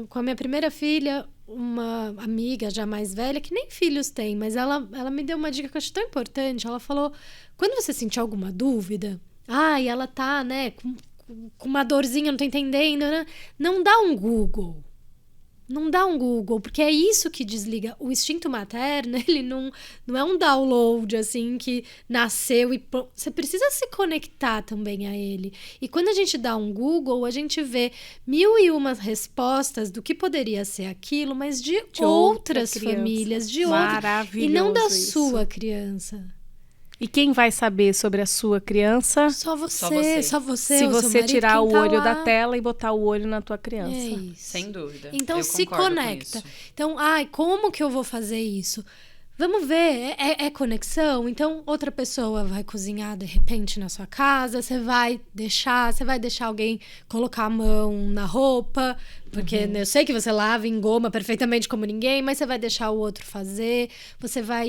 Com a minha primeira filha, uma amiga já mais velha, que nem filhos tem, mas ela me deu uma dica que eu acho tão importante. Ela falou, quando você sentir alguma dúvida, e ela tá, né, com uma dorzinha, não tô entendendo, né? Não dá um Google. Não dá um Google, porque é isso que desliga. O instinto materno, ele não é um download, assim, que nasceu e... Você precisa se conectar também a ele. E quando a gente dá um Google, a gente vê 1001 respostas do que poderia ser aquilo, mas de outras famílias, de outras... Maravilhoso. E não da isso. sua criança. E quem vai saber sobre a sua criança? Só você. Se o seu você marido, tirar quem o tá olho lá. da tela e botar o olho na tua criança. É isso. Sem dúvida. Então Eu se concordo com conecta. isso. Então, como que eu vou fazer isso? Vamos ver, é conexão? Então, outra pessoa vai cozinhar de repente na sua casa, você vai deixar alguém colocar a mão na roupa, porque eu sei que você lava e engoma perfeitamente como ninguém, mas você vai deixar o outro fazer, você vai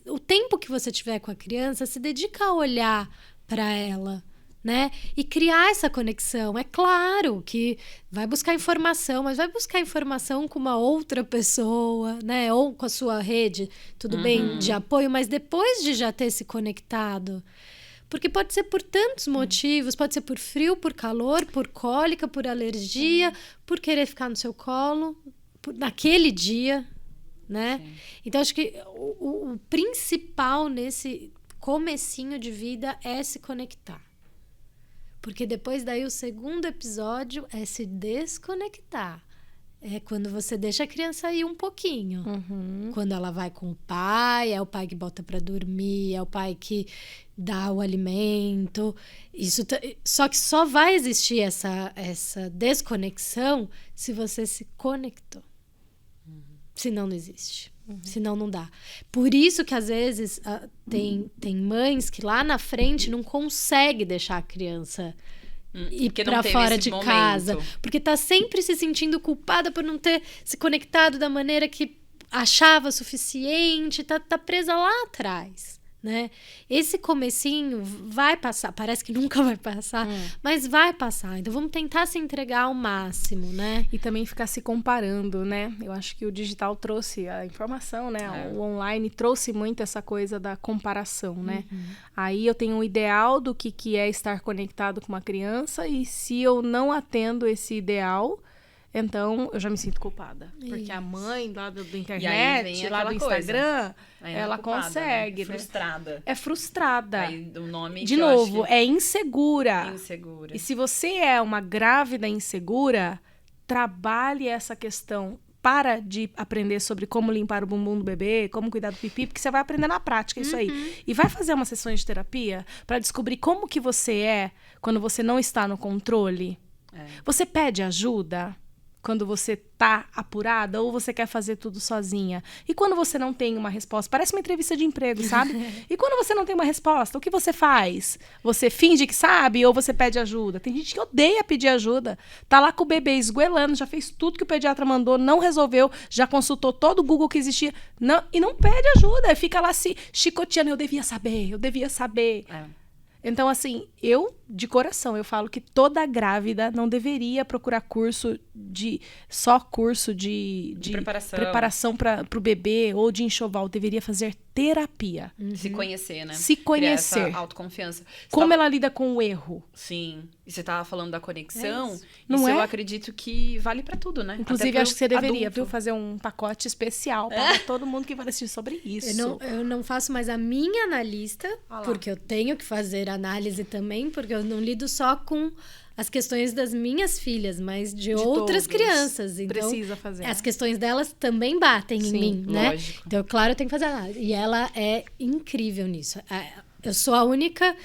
o tempo que você tiver com a criança, se dedica a olhar para ela, né? E criar essa conexão. É claro que vai buscar informação, mas vai buscar informação com uma outra pessoa, né? Ou com a sua rede, tudo bem, de apoio, mas depois de já ter se conectado. Porque pode ser por tantos motivos, pode ser por frio, por calor, por cólica, por alergia, por querer ficar no seu colo, naquele dia, né? Sim. Então, acho que o principal nesse comecinho de vida é se conectar. Porque depois daí o segundo episódio é se desconectar. É quando você deixa a criança ir um pouquinho. Quando ela vai com o pai, é o pai que bota pra dormir, é o pai que dá o alimento. Só que só vai existir essa desconexão se você se conectou. Senão não existe. Senão não dá. Por isso que às vezes tem mães que lá na frente não consegue deixar a criança ir pra fora de casa. Porque tá sempre se sentindo culpada por não ter se conectado da maneira que achava suficiente. Tá presa lá atrás, né? Esse comecinho vai passar. Parece que nunca vai passar, mas vai passar. Então vamos tentar se entregar ao máximo, né? E também ficar se comparando, né? Eu acho que o digital trouxe a informação, né? O online trouxe muito essa coisa da comparação, né? Aí eu tenho um ideal do que é estar conectado com uma criança, e se eu não atendo esse ideal, Então, eu já me sinto culpada. Porque Isso. a mãe lá do E aí vem internet, lá do aquela Instagram, Aí ela culpada, consegue, né? né? Frustrada. É frustrada. Aí o nome De que eu novo, acho que é insegura. insegura. E se você é uma grávida insegura, trabalhe essa questão. Para de aprender sobre como limpar o bumbum do bebê, como cuidar do pipi, porque você vai aprender na prática isso aí. E vai fazer uma sessão de terapia para descobrir como que você é quando você não está no controle. Você pede ajuda quando você tá apurada ou você quer fazer tudo sozinha? E quando você não tem uma resposta? Parece uma entrevista de emprego, sabe? E quando você não tem uma resposta, o que você faz? Você finge que sabe ou você pede ajuda? Tem gente que odeia pedir ajuda. Tá lá com o bebê esgoelando, já fez tudo que o pediatra mandou, não resolveu, já consultou todo o Google que existia e não pede ajuda. Fica lá se chicoteando. Eu devia saber, eu devia saber. Então, assim, eu, de coração, eu falo que toda grávida não deveria procurar curso de preparação para o bebê ou de enxoval. Deveria fazer terapia. Se conhecer, né? Se conhecer. Criar essa autoconfiança. Como ela lida com o erro. Sim. E você tava falando da conexão. Não isso é? eu acredito que vale pra tudo, né? Inclusive, Até pro acho que você deveria, adulto. viu, fazer um pacote especial para todo mundo que vai assistir sobre isso. Eu não faço mais a minha analista, Ah lá. porque eu tenho que fazer análise também, porque eu não lido só com as questões das minhas filhas, mas de outras todos. crianças. Então, Precisa fazer. as questões delas também batem Sim, em mim, né? lógico. Então, claro, eu tenho que fazer análise. E ela é incrível nisso. Eu sou a única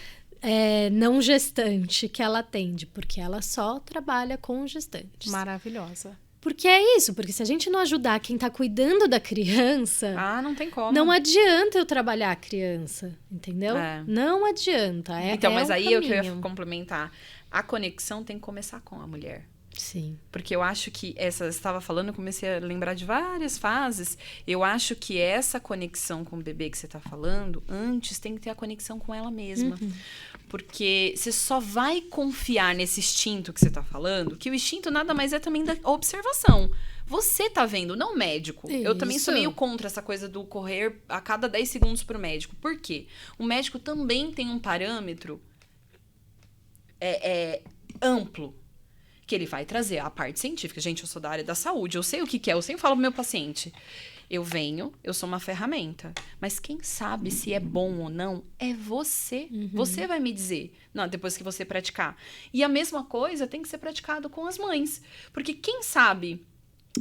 não gestante que ela atende, porque ela só trabalha com gestantes. Maravilhosa. Porque é isso, porque se a gente não ajudar quem tá cuidando da criança, Não tem como. não adianta eu trabalhar a criança, entendeu? É. Não adianta. Então, mas um aí eu caminho. queria complementar. A conexão tem que começar com a mulher. Sim. Porque eu acho que você estava falando, eu comecei a lembrar de várias fases. Eu acho que essa conexão com o bebê que você está falando, antes tem que ter a conexão com ela mesma. Porque você só vai confiar nesse instinto que você está falando, que o instinto nada mais é também da observação. Você tá vendo, não o médico. Eu também sou Isso. meio contra essa coisa do correr a cada 10 segundos pro médico. Por quê? O médico também tem um parâmetro amplo, que ele vai trazer a parte científica. Gente, eu sou da área da saúde, eu sei o que é, eu sempre falo pro meu paciente. Eu sou uma ferramenta. Mas quem sabe se é bom ou não é você. Você vai me dizer, não, depois que você praticar. E a mesma coisa tem que ser praticado com as mães. Porque quem sabe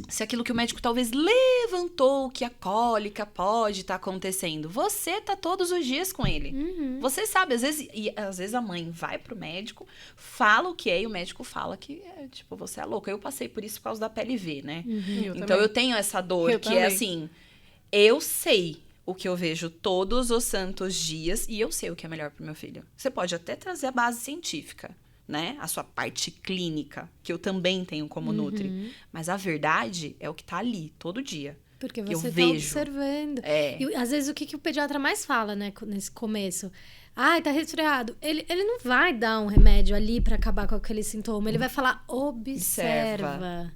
se aquilo que o médico talvez levantou, que a cólica pode estar acontecendo. Você tá todos os dias com ele. Você sabe, às vezes a mãe vai pro médico, fala o que é, e o médico fala que, tipo, você é louca. Eu passei por isso por causa da PLV, né? Então eu tenho essa dor, que é assim, eu sei o que eu vejo todos os santos dias e eu sei o que é melhor pro meu filho. Você pode até trazer a base científica, né? A sua parte clínica, que eu também tenho como nutri. Mas a verdade é o que tá ali, todo dia. Porque eu você tá vejo. observando. É. E às vezes o que o pediatra mais fala, né, nesse começo? Ai, tá resfriado. Ele não vai dar um remédio ali pra acabar com aquele sintoma. Ele vai falar, observa.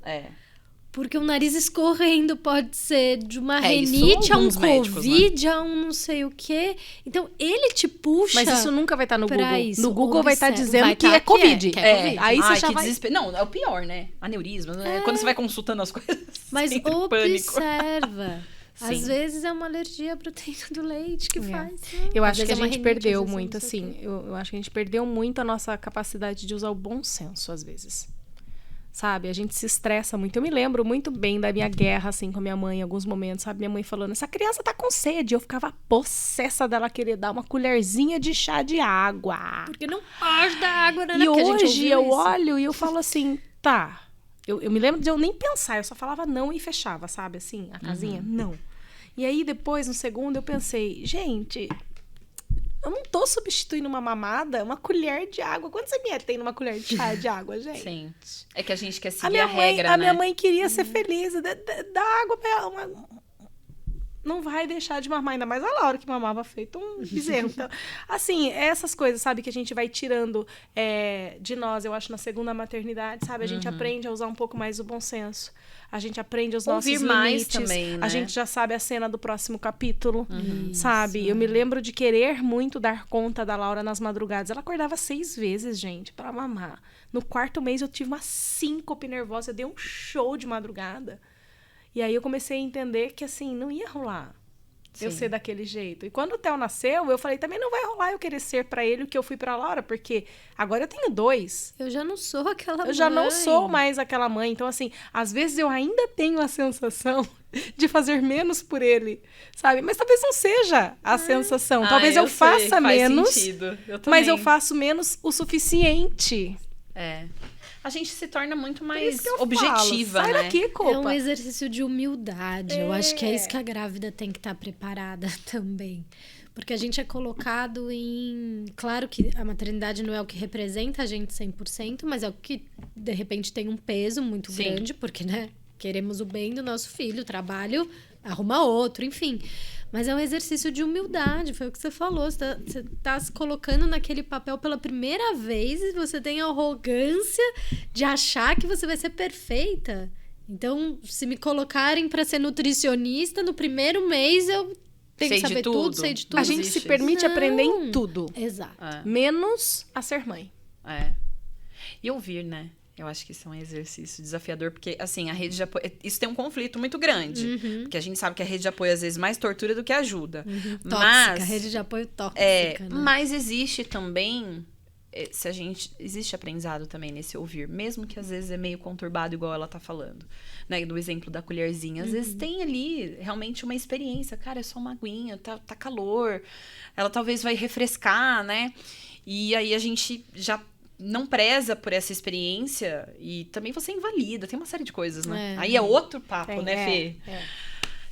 Porque o nariz escorrendo pode ser de uma rinite a um médicos, Covid, a um não sei o quê. Então, ele te puxa. Mas isso nunca vai estar no pra Google. isso. No Google vai estar Observa. dizendo Vai que tá é Covid. que é Covid. Aí você já que vai... desespero. Não, é o pior, né? Aneurisma. Quando você vai consultando as coisas. Mas entra em pânico. observa. Às Sim. vezes é uma alergia à proteína do leite que faz. Eu Às acho que vezes a é uma gente rinite, perdeu às vezes é muito, não sei o assim. quê. Eu acho que a gente perdeu muito a nossa capacidade de usar o bom senso, às vezes. Sabe? A gente se estressa muito. Eu me lembro muito bem da minha guerra, assim, com a minha mãe, em alguns momentos, sabe? Minha mãe falando, essa criança tá com sede. Eu ficava possessa dela querer dar uma colherzinha de chá de água. Porque não pode dar água, né? E Porque a gente hoje ouviu eu isso. olho e eu falo assim, tá. Eu me lembro de eu nem pensar, eu só falava não e fechava, sabe? Assim, a casinha, não. E aí depois, no segundo, eu pensei, gente, eu não tô substituindo uma mamada, uma colher de água. Quantos ml tem numa colher de chá de água, gente? Sim. É que a gente quer A seguir minha a mãe, regra, a né? minha mãe queria ser feliz, dá água pra ela. não vai deixar de mamar, ainda mais a Laura, que mamava feito um bezerro. Então, assim, essas coisas, sabe, que a gente vai tirando de nós, eu acho, na segunda maternidade, sabe? A gente aprende a usar um pouco mais o bom senso. A gente aprende os nossos ouvir mais limites. também, né? A gente já sabe a cena do próximo capítulo, sabe? Eu me lembro de querer muito dar conta da Laura nas madrugadas. Ela acordava 6 vezes, gente, pra mamar. No 4º mês eu tive uma síncope nervosa, eu dei um show de madrugada. E aí eu comecei a entender que, assim, não ia rolar eu ser daquele jeito. E quando o Theo nasceu, eu falei, também não vai rolar eu querer ser pra ele o que eu fui pra Laura, porque agora eu tenho 2. Eu já não sou aquela mãe. Eu já não sou mais aquela mãe. Então, assim, às vezes eu ainda tenho a sensação de fazer menos por ele, sabe? Mas talvez não seja a sensação. Talvez eu faça menos, mas eu faço menos o suficiente. A gente se torna muito mais objetiva, Sai né? daqui, culpa. É um exercício de humildade. Eu acho que é isso que a grávida tem que estar preparada também. Porque a gente é colocado em... Claro que a maternidade não é o que representa a gente 100%, mas é o que, de repente, tem um peso muito grande, porque, né? Queremos o bem do nosso filho, o trabalho, arruma outro, enfim. Mas é um exercício de humildade, foi o que você falou. Você tá se colocando naquele papel pela primeira vez e você tem a arrogância de achar que você vai ser perfeita. Então, se me colocarem para ser nutricionista, no primeiro mês eu tenho que saber tudo, sei de tudo. A gente se permite aprender em tudo. Exato. Menos a ser mãe. E ouvir, né? Eu acho que isso é um exercício desafiador, porque, assim, a rede de apoio... Isso tem um conflito muito grande. Porque a gente sabe que a rede de apoio, às vezes, mais tortura do que ajuda. Tóxica, rede de apoio tóxica, né? Mas existe também... Existe aprendizado também nesse ouvir, mesmo que às vezes é meio conturbado, igual ela tá falando, né? Do exemplo da colherzinha. Às vezes tem ali realmente uma experiência. Cara, é só uma aguinha, tá calor. Ela talvez vai refrescar, né? E aí a gente já... não preza por essa experiência e também você invalida, tem uma série de coisas, né? Aí é outro papo, né, Fê?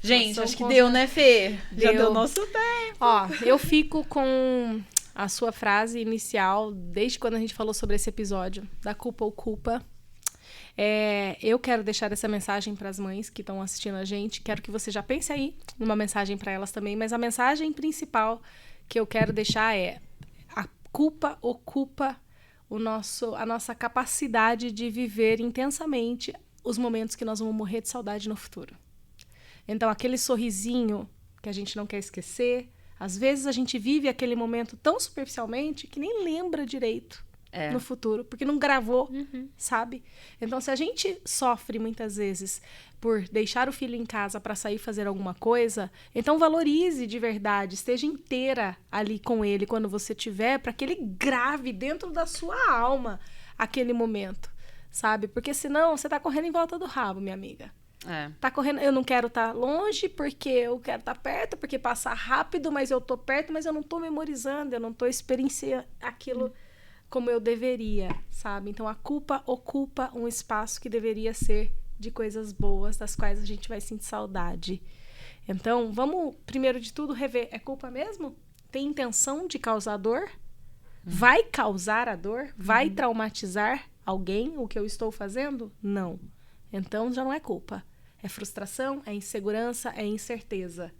Gente, acho que deu, né, Fê? Já deu o nosso tempo. Ó, eu fico com a sua frase inicial, desde quando a gente falou sobre esse episódio, da culpa ou culpa. Eu quero deixar essa mensagem para as mães que estão assistindo a gente, quero que você já pense aí numa mensagem para elas também, mas a mensagem principal que eu quero deixar é: a culpa ocupa a nossa capacidade de viver intensamente os momentos que nós vamos morrer de saudade no futuro. Então, aquele sorrisinho que a gente não quer esquecer, às vezes a gente vive aquele momento tão superficialmente que nem lembra direito no futuro, porque não gravou, sabe? Então, se a gente sofre muitas vezes por deixar o filho em casa para sair fazer alguma coisa, então valorize de verdade, esteja inteira ali com ele quando você tiver, para que ele grave dentro da sua alma aquele momento, sabe? Porque senão você tá correndo em volta do rabo, minha amiga. Tá correndo, eu não quero estar longe porque eu quero estar perto, porque passa rápido, mas eu tô perto, mas eu não tô memorizando, eu não tô experienciando aquilo como eu deveria, sabe? Então, a culpa ocupa um espaço que deveria ser de coisas boas, das quais a gente vai sentir saudade. Então, vamos, primeiro de tudo, rever. É culpa mesmo? Tem intenção de causar dor? Vai causar a dor? Vai traumatizar alguém o que eu estou fazendo? Não. Então, já não é culpa. É frustração, é insegurança, é incerteza.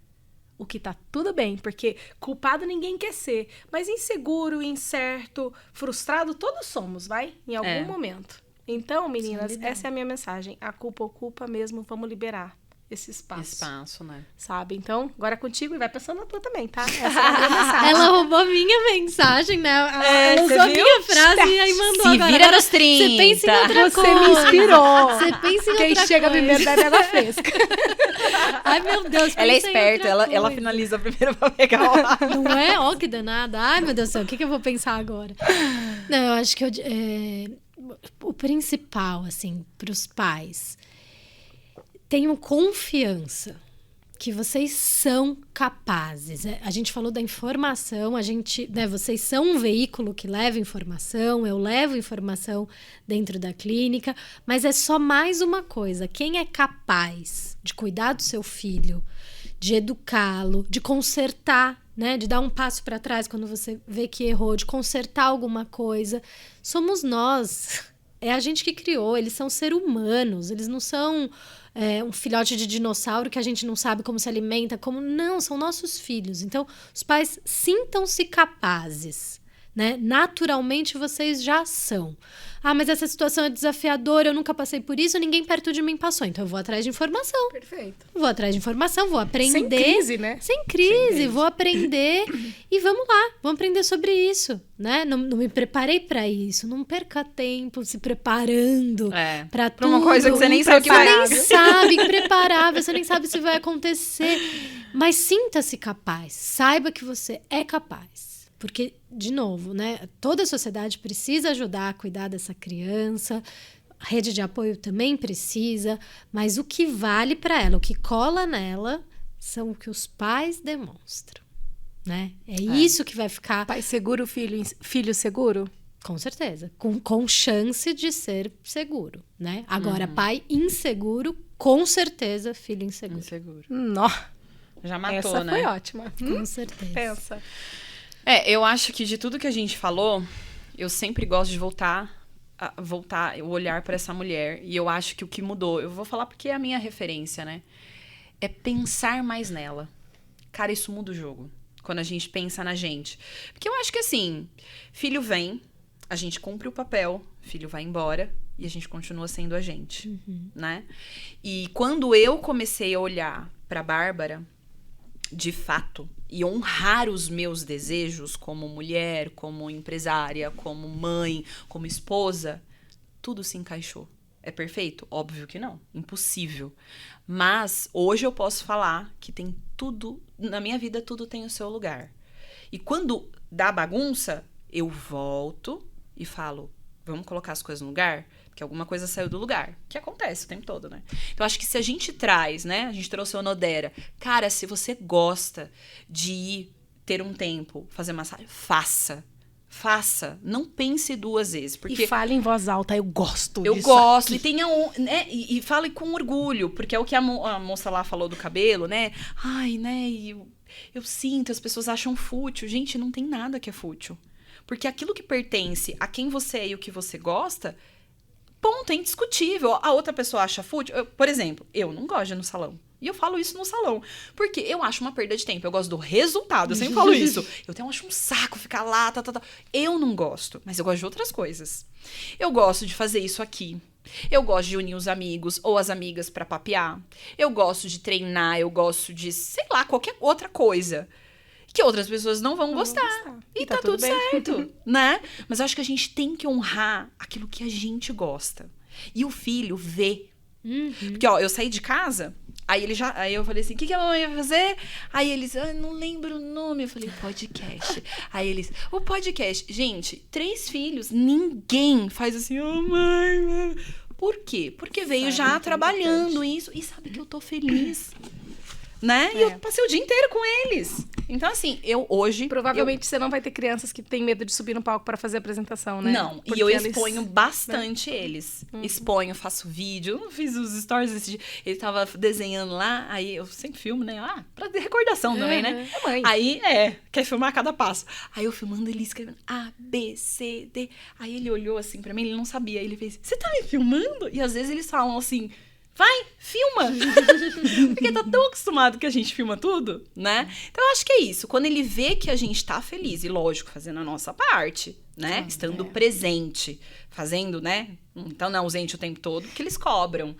O que tá tudo bem, porque culpado ninguém quer ser. Mas inseguro, incerto, frustrado, todos somos, vai? Em algum momento. Então, meninas, essa é a minha mensagem. A culpa ocupa mesmo, vamos liberar esse espaço. Né? Sabe? Então, agora é contigo e vai pensando na tua também, tá? Essa é a minha mensagem. Ela roubou minha mensagem, né? Ela usou a minha frase e aí mandou Se agora. vira nos 30. Você pensa em outra Você coisa. me inspirou. Você pensa em Quem outra chega coisa. primeiro bebe água fresca. Ai, meu Deus. Ela é pensa em esperta, outra ela coisa. finaliza primeiro pra pegar o ar. Não é? Ó, que danada. Ai, meu Deus do céu, o que eu vou pensar agora? Não, eu acho que o principal, assim, pros pais, tenham confiança que vocês são capazes. A gente falou da informação, vocês são um veículo que leva informação, eu levo informação dentro da clínica, mas é só mais uma coisa. Quem é capaz de cuidar do seu filho, de educá-lo, de consertar, né, de dar um passo para trás quando você vê que errou, de consertar alguma coisa, somos nós. É a gente que criou, eles são seres humanos, eles não são um filhote de dinossauro que a gente não sabe como se alimenta, não, são nossos filhos. Então, os pais sintam-se capazes, né? Naturalmente vocês já são. Ah, mas essa situação é desafiadora, eu nunca passei por isso, ninguém perto de mim passou. Então eu vou atrás de informação. Perfeito. Vou atrás de informação, vou aprender. Sem crise, né? Sem crise, vou aprender e vamos lá, vamos aprender sobre isso, né? Não me preparei para isso, não perca tempo se preparando para tudo. Pra uma coisa que você nem sabe o que vai acontecer. Você nem sabe, impreparável, você nem sabe se vai acontecer. Mas sinta-se capaz, saiba que você é capaz. Porque, de novo, né? Toda a sociedade precisa ajudar a cuidar dessa criança, a rede de apoio também precisa, mas o que vale para ela, o que cola nela, são o que os pais demonstram, né? É isso que vai ficar... Pai seguro, filho seguro? Com certeza, com chance de ser seguro, né? Agora, pai inseguro, com certeza, filho inseguro. Nossa, já matou, essa né? foi ótima. Com certeza. Pensa. Eu acho que de tudo que a gente falou, eu sempre gosto de voltar o olhar para essa mulher. E eu acho que o que mudou, eu vou falar porque é a minha referência, né? É pensar mais nela. Cara, isso muda o jogo. Quando a gente pensa na gente. Porque eu acho que assim, filho vem, a gente cumpre o papel, filho vai embora e a gente continua sendo a gente, né? E quando eu comecei a olhar pra Bárbara, de fato, e honrar os meus desejos como mulher, como empresária, como mãe, como esposa, tudo se encaixou. É perfeito? Óbvio que não. Impossível. Mas hoje eu posso falar que tem tudo, na minha vida tudo tem o seu lugar. E quando dá bagunça, eu volto e falo, vamos colocar as coisas no lugar? Porque alguma coisa saiu do lugar. Que acontece o tempo todo, né? Então, acho que se a gente traz, né? A gente trouxe o Onodera. Cara, se você gosta de ir ter um tempo, fazer massagem, faça. Faça. Não pense duas vezes. Porque E fale em voz alta, eu gosto eu disso gosto. aqui. E tenha né? E fale com orgulho. Porque é o que a moça lá falou do cabelo, né? Ai, né? E eu sinto, as pessoas acham fútil. Gente, não tem nada que é fútil. Porque aquilo que pertence a quem você é e o que você gosta... Ponto, é indiscutível. A outra pessoa acha fútil. Por exemplo, eu não gosto de ir no salão. E eu falo isso no salão. Porque eu acho uma perda de tempo. Eu gosto do resultado. Eu sempre falo isso. Eu até acho um saco ficar lá, tá. Eu não gosto. Mas eu gosto de outras coisas. Eu gosto de fazer isso aqui. Eu gosto de unir os amigos ou as amigas pra papear. Eu gosto de treinar. Eu gosto de, sei lá, qualquer outra coisa. Que outras pessoas não vão gostar. E tá tudo certo, né? Mas eu acho que a gente tem que honrar aquilo que a gente gosta. E o filho vê. Porque, ó, eu saí de casa, aí eu falei assim, o que a mamãe vai fazer? Aí eles, não lembro o nome. Eu falei, podcast. Aí eles, o podcast. Gente, 3 filhos, ninguém faz assim, mãe. Por quê? Porque veio já trabalhando isso. E sabe que eu tô feliz. Né? E eu passei o dia inteiro com eles. Então, assim, eu hoje... Provavelmente você não vai ter crianças que têm medo de subir no palco para fazer a apresentação, né? Não, porque e eu exponho bastante eles. Exponho, faço vídeo. Eu não fiz os stories desse dia. Ele tava desenhando lá, aí eu sempre filmo, né? Pra ter recordação também, né? É mãe. Aí, quer filmar cada passo. Aí eu filmando ele escrevendo A, B, C, D. Aí ele olhou assim pra mim, ele não sabia. Ele fez, você tá me filmando? E às vezes eles falam assim... Vai, filma! Porque tá tão acostumado que a gente filma tudo, né? Então, eu acho que é isso. Quando ele vê que a gente tá feliz, e lógico, fazendo a nossa parte, né? Estando presente, fazendo, né? Então, não ausente o tempo todo, que eles cobram.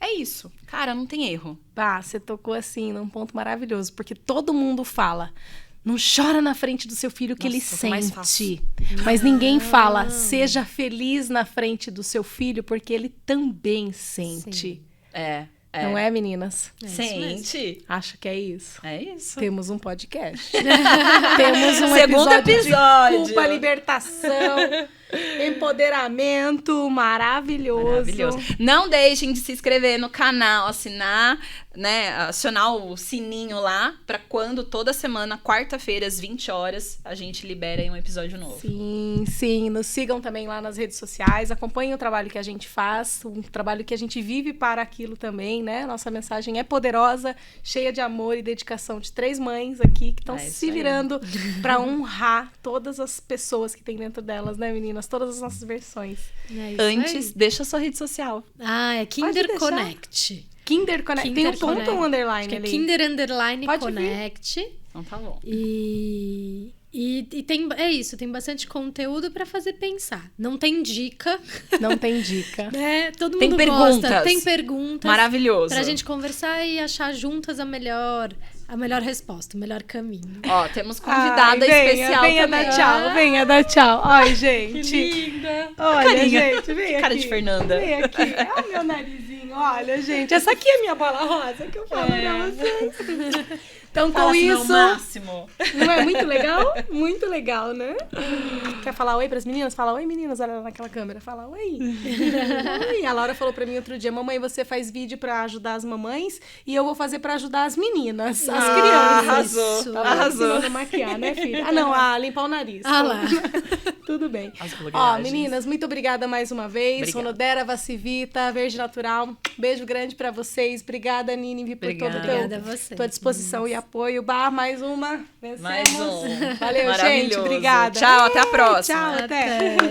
É isso. Cara, não tem erro. Você tocou assim num ponto maravilhoso, porque todo mundo fala... Não chora na frente do seu filho que ele sente. Mas ninguém fala, seja feliz na frente do seu filho, porque ele também sente. Não é, meninas? Sente. Acho que é isso. É isso. Temos um podcast. Temos um segundo episódio de culpa, libertação, empoderamento maravilhoso. Não deixem de se inscrever no canal, assinar, né? Acionar o sininho lá pra quando toda semana, quarta-feira, às 20 horas, a gente libera aí um episódio novo. Sim. Nos sigam também lá nas redes sociais. Acompanhem o trabalho que a gente faz, um trabalho que a gente vive para aquilo também, né? Nossa mensagem é poderosa, cheia de amor e dedicação de 3 mães aqui que estão se virando para honrar todas as pessoas que tem dentro delas, né, meninas? Todas as nossas versões. Antes, deixa a sua rede social. É Kinder Connect. Kinder Connect. Tem um ponto ou um underline Acho ali? que é Kinder Underline Pode Connect. Então tá bom. E tem, é isso, tem bastante conteúdo pra fazer pensar. Não tem dica, Não tem dica. né? Todo Tem mundo perguntas. gosta. Tem perguntas. Maravilhoso. Pra gente conversar e achar juntas a melhor resposta, o melhor caminho. Ó, temos convidada especial venha também. dar tchau, venha dar tchau. Ai, gente. Que linda! Olha, Carinha. gente, vem aqui. Cara de Fernanda. Vem aqui. Olha o meu narizinho. Olha, gente. Essa aqui é a minha bola rosa que eu falo pra vocês. Então, Fala com assim, isso... meu máximo. Não é muito legal? Muito legal, né? Quer falar oi pras meninas? Fala oi, meninas. Olha lá naquela câmera. Fala oi. Oi. A Laura falou pra mim outro dia, mamãe, você faz vídeo pra ajudar as mamães e eu vou fazer pra ajudar as meninas, as crianças. Arrasou. Isso. Tava Arrasou. ensinando a maquiar, né, filha? Ah, não, a limpar o nariz. Ah lá. Tudo bem. As Ó, blogueiragens. meninas, muito obrigada mais uma vez. Obrigada. Ronodera, Vacivita, Verde Natural. Beijo grande pra vocês. Obrigada, Nini, por todo Obrigada a o vocês, tua disposição e apoio. Bar, mais uma. Vencemos. Mais um. Valeu, gente. Maravilhoso. Obrigada. Tchau, até a próxima. Tchau, até. Até.